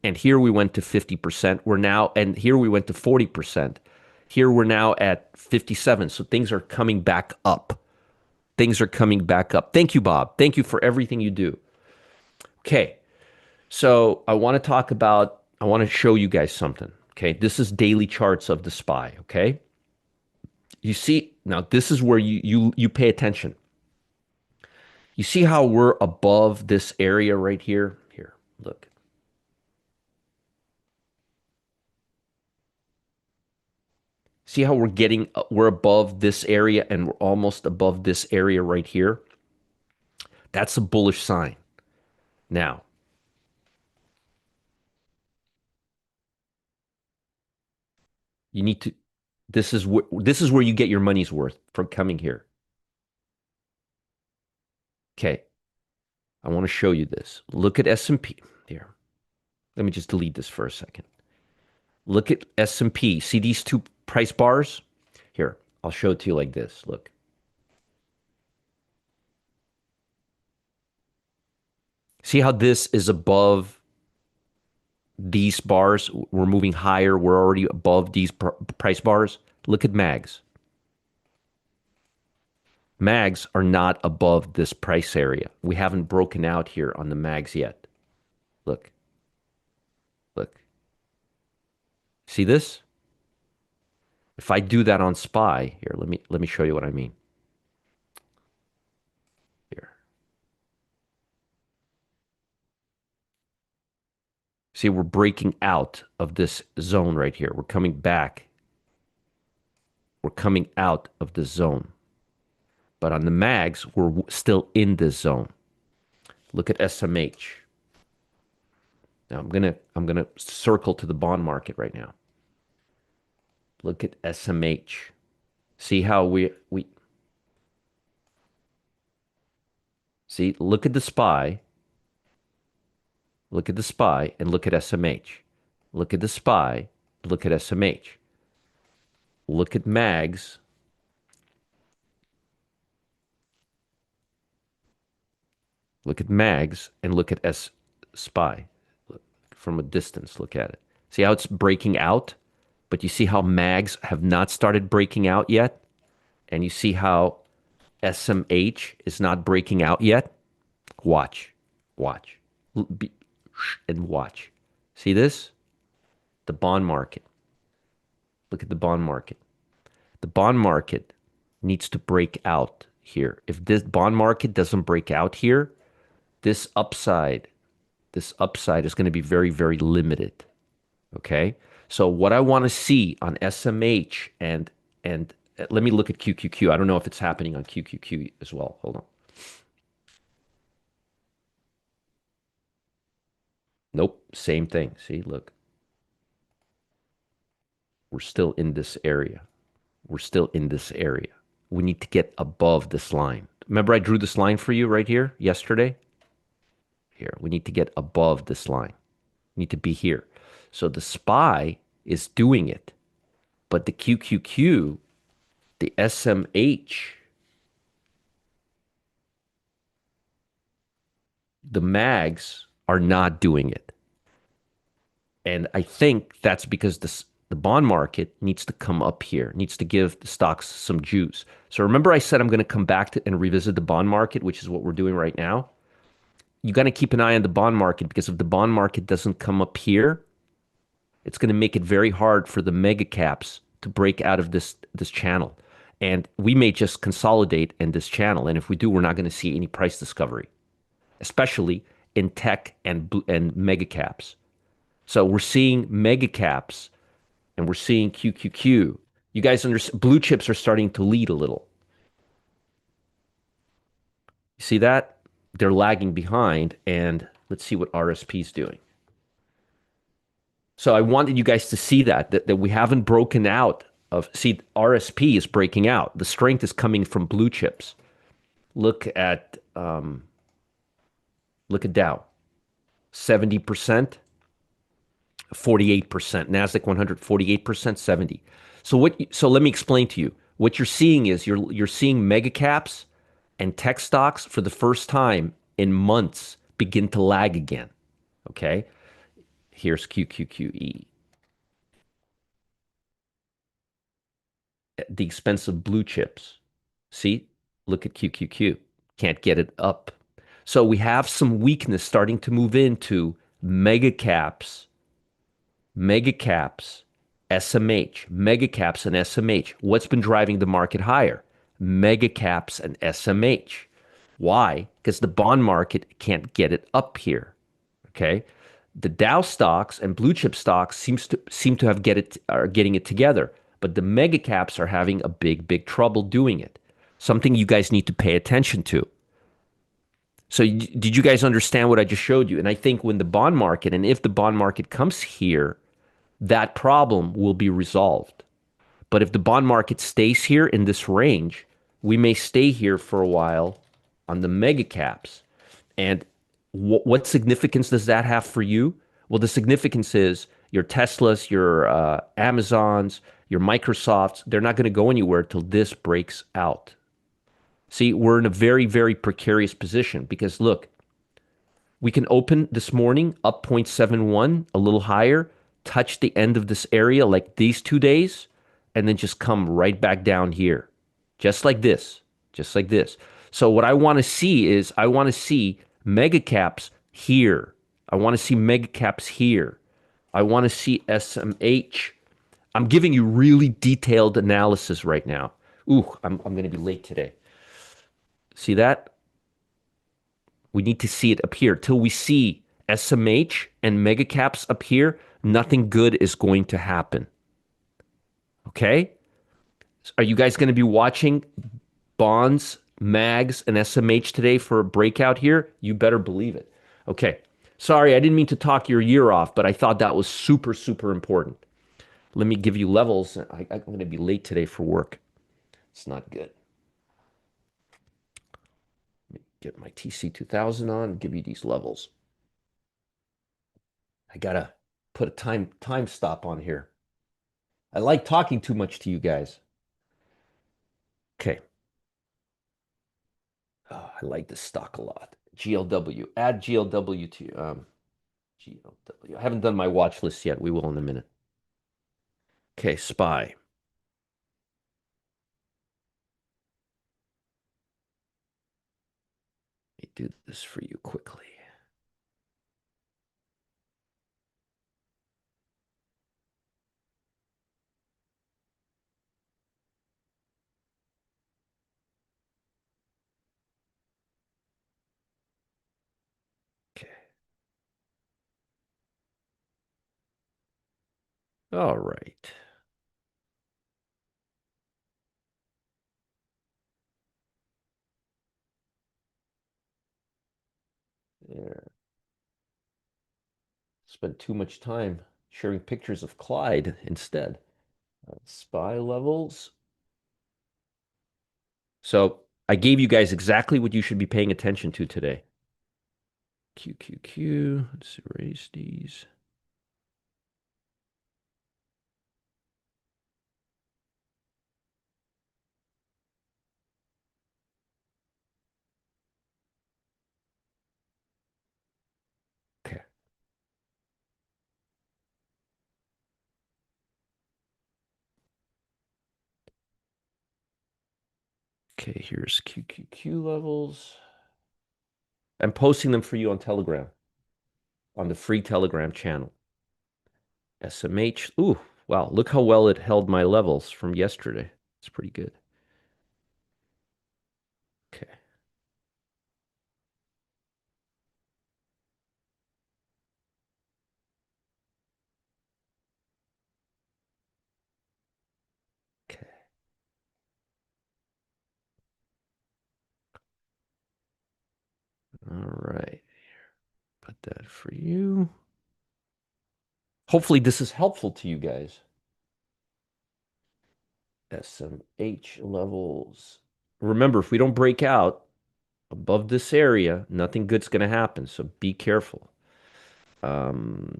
And here we went to 50%. And here we went to 40%. Here we're now at 57. So things are coming back up. Things are coming back up. Thank you, Bob. Thank you for everything you do. Okay. So I want to show you guys something. Okay, this is daily charts of the SPY. Okay, you see now this is where you pay attention. You see how we're above this area right here? Here, look. See how we're above this area and we're almost above this area right here? That's a bullish sign. Now, you need to, this is where you get your money's worth from coming here. Okay, I want to show you this. Look at S&P here. Let me just delete this for a second. Look at S&P. See these two price bars? Here, I'll show it to you like this. Look. See how this is above these bars? We're moving higher. We're already above these price bars. Look at mags. Mags are not above this price area. We haven't broken out here on the mags yet. Look. Look. See this? If I do that on SPY, here, let me show you what I mean. Here. See, we're breaking out of this zone right here. We're coming back. We're coming out of the zone. But on the mags, we're still in this zone. Look at SMH. Now I'm gonna circle to the bond market right now. Look at SMH. See how we see, look at the SPY. Look at the SPY and look at SMH. Look at the SPY, look at SMH. Look at mags. Look at mags and look at SPY. From a distance, look at it. See how it's breaking out? But you see how mags have not started breaking out yet? And you see how SMH is not breaking out yet? Watch. Watch. And watch. See this? The bond market. Look at the bond market. The bond market needs to break out here. If this bond market doesn't break out here, this upside is going to be very, very limited. Okay? So what I want to see on SMH and let me look at QQQ. I don't know if it's happening on QQQ as well. Hold on. Nope, same thing. See, look. We're still in this area. We're still in this area. We need to get above this line. Remember I drew this line for you right here yesterday? Here, we need to get above this line. We need to be here. So the SPY is doing it, but the QQQ, the SMH, the mags are not doing it. And I think that's because the bond market needs to come up here, needs to give the stocks some juice. So remember I said I'm going to come back to and revisit the bond market, which is what we're doing right now. You got to keep an eye on the bond market because if the bond market doesn't come up here, it's going to make it very hard for the mega caps to break out of this channel. And we may just consolidate in this channel. And if we do, we're not going to see any price discovery, especially in tech and mega caps. So we're seeing mega caps and we're seeing QQQ. You guys understand, blue chips are starting to lead a little. You see that? They're lagging behind, and let's see what RSP is doing. So I wanted you guys to see that we haven't broken out of, see, RSP is breaking out. The strength is coming from blue chips. Look at Dow, 70%, 48%. Nasdaq 100, 48%, 70. So let me explain to you. What you're seeing is you're seeing mega caps and tech stocks for the first time in months begin to lag again. Okay? Here's QQQE. At the expense of blue chips. See? Look at QQQ. Can't get it up. So we have some weakness starting to move into mega caps SMH, mega caps and SMH. What's been driving the market higher? Mega caps and SMH. Why? Because the bond market can't get it up here. Okay. The Dow stocks and blue chip stocks seem to have get it are getting it together, but the mega caps are having a big trouble doing it. Something you guys need to pay attention to. So did you guys understand what I just showed you? And I think when the bond market and if the bond market comes here, that problem will be resolved. But if the bond market stays here in this range, we may stay here for a while on the mega caps. And what significance does that have for you? Well, the significance is your Teslas, your Amazons, your Microsofts, they're not going to go anywhere till this breaks out. See, we're in a very precarious position because look, we can open this morning up 0.71, a little higher, touch the end of this area like these 2 days, and then just come right back down here. Just like this. Just like this. So what I want to see is I want to see mega caps here. I want to see mega caps here. I want to see SMH. I'm giving you really detailed analysis right now. Ooh, I'm going to be late today. See that? We need to see it appear. Till we see SMH and mega caps appear, nothing good is going to happen. Okay? Are you guys going to be watching bonds, mags, and SMH today for a breakout here? You better believe it. Okay. Sorry, I didn't mean to talk your year off, but I thought that was super important. Let me give you levels. I'm going to be late today for work. It's not good. Let me get my TC 2000 on and give you these levels. I gotta put a time stop on here. I like talking too much to you guys. Okay. Oh, I like this stock a lot. GLW. Add GLW to GLW. I haven't done my watch list yet. We will in a minute. Okay, SPY. Let me do this for you quickly. Okay. All right. There. Spent too much time sharing pictures of Clyde instead. SPY levels. So I gave you guys exactly what you should be paying attention to today. QQQ. Let's erase these. Okay. Okay, here's QQQ levels. I'm posting them for you on Telegram, on the free Telegram channel. SMH. Ooh, wow. Look how well it held my levels from yesterday. It's pretty good. Okay. Okay. All right. Put that for you. Hopefully this is helpful to you guys. SMH levels. Remember, if we don't break out above this area, nothing good's going to happen. So be careful. Let's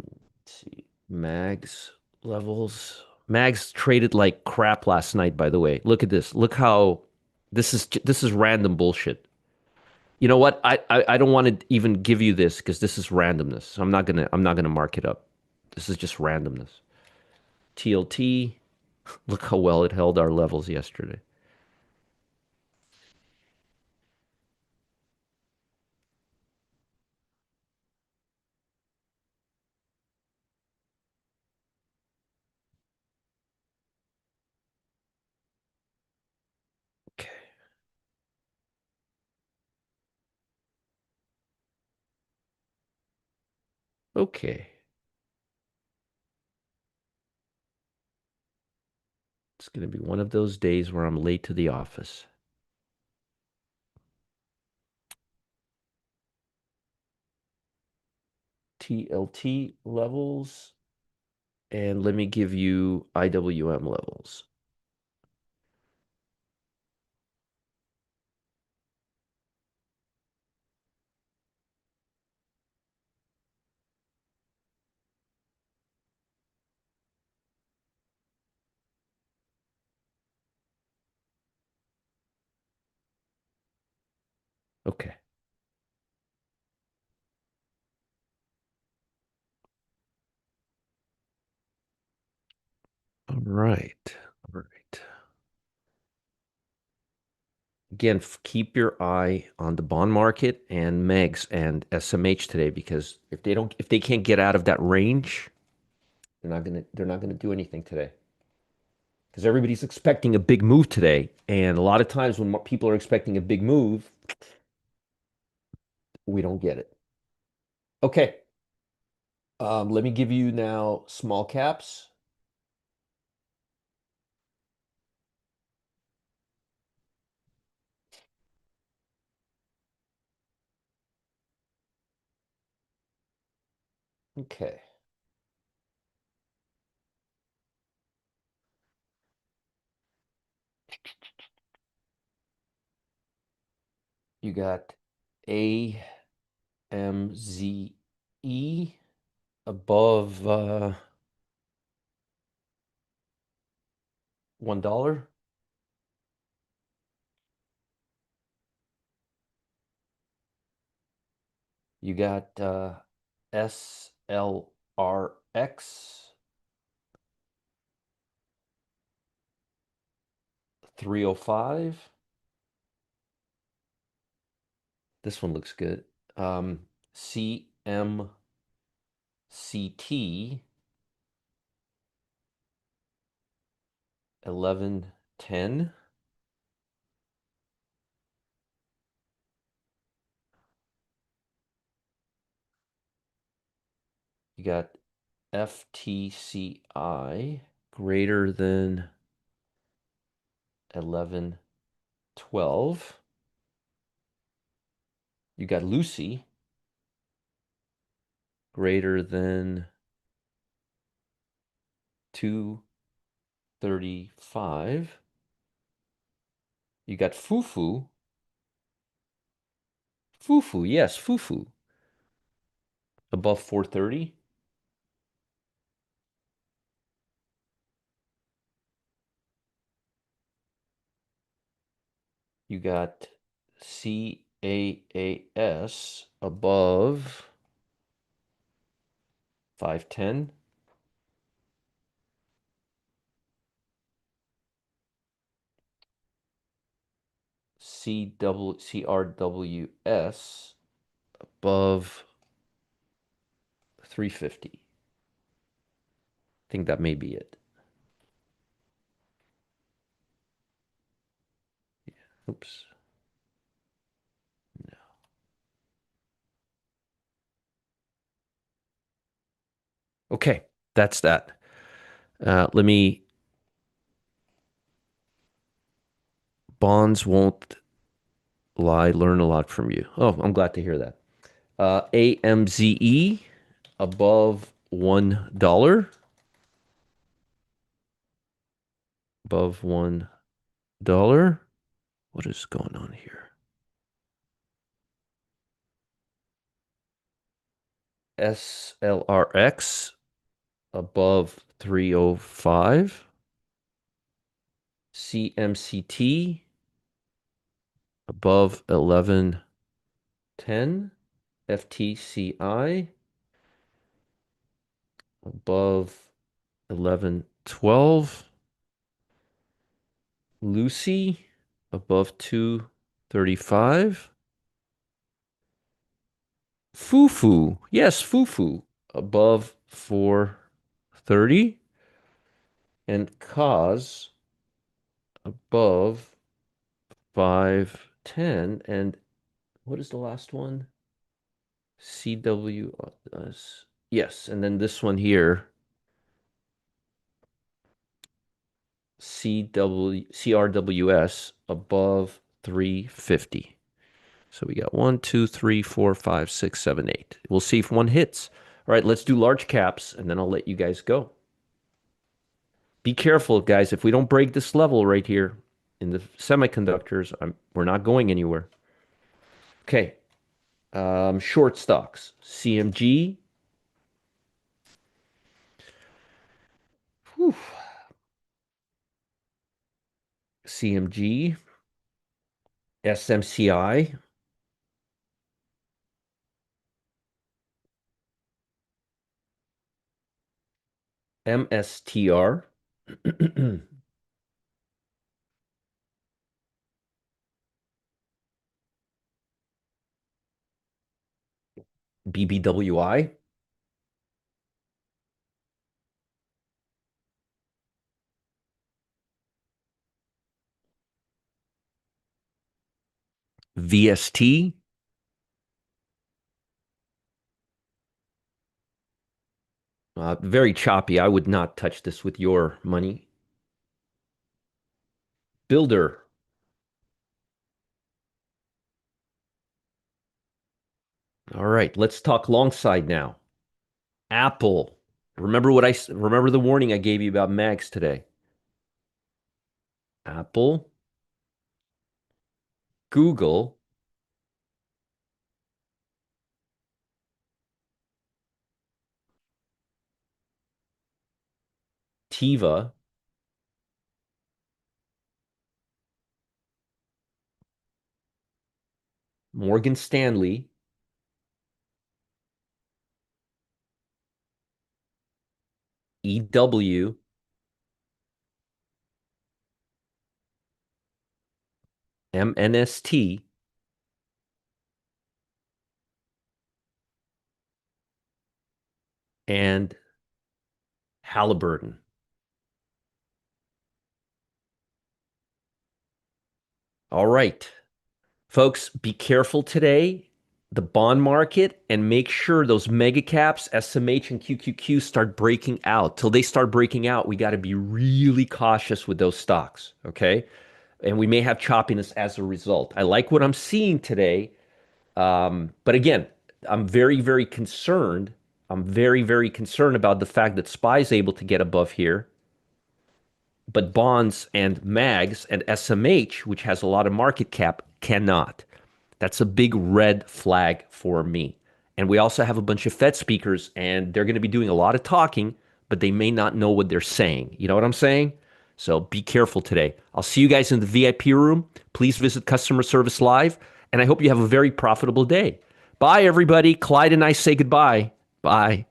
see. Mags levels. Mags traded like crap last night, by the way. Look at this. Look how this is random bullshit. You know what? I don't want to even give you this because this is randomness. So I'm not gonna mark it up. This is just randomness. TLT. Look how well it held our levels yesterday. Okay. It's going to be one of those days where I'm late to the office. TLT levels, and let me give you IWM levels. Okay. All right. All right. Again, keep your eye on the bond market and MEGs and SMH today because if they can't get out of that range, they're not gonna do anything today. Because everybody's expecting a big move today, and a lot of times when people are expecting a big move, we don't get it. Okay, let me give you now small caps. Okay, you got AMZE above $1. You got SLRX 305. This one looks good. CMCT 1110. You got FTCI greater than 1112. You got Lucy greater than 235. You got Fufu. Fufu, yes, Fufu above 430. You got CAAS above 510. CRWS above 350. I think that may be it. Oops. No. Okay, that's that. Let me. Bonds won't lie. Learn a lot from you. Oh, I'm glad to hear that. AMZE above $1. Above $1. What is going on here? SLRX above 305. CMCT above 1110. FTCI above 1112. Lucy above 235. Fufu, yes, Fufu above 430. And Cause above 510. And what is the last one? CWS. Yes, and then this one here, CRWS above 350. So we got one, two, three, four, five, six, seven, eight. We'll see if one hits. All right, let's do large caps, and then I'll let you guys go. Be careful, guys. If we don't break this level right here in the semiconductors, we're not going anywhere. Okay, short stocks, CMG, whew, CMG, SMCI, MSTR, BBWI, VST. Very choppy. I would not touch this with your money. Builder. All right, let's talk long side now. Apple. Remember the warning I gave you about mags today. Apple, Google, Tiva, Morgan Stanley, EW, MNST, and Halliburton. All right. Folks, be careful today. The bond market, and make sure those mega caps, SMH and QQQ, start breaking out. Till they start breaking out, we got to be really cautious with those stocks, okay? And we may have choppiness as a result. I like what I'm seeing today. But again, I'm very, very concerned. I'm very, very concerned about the fact that SPY is able to get above here, but bonds and MAGs and SMH, which has a lot of market cap, cannot. That's a big red flag for me. And we also have a bunch of Fed speakers, and they're going to be doing a lot of talking, but they may not know what they're saying. You know what I'm saying? So be careful today. I'll see you guys in the VIP room. Please visit Customer Service Live, and I hope you have a very profitable day. Bye, everybody. Clyde and I say goodbye. Bye.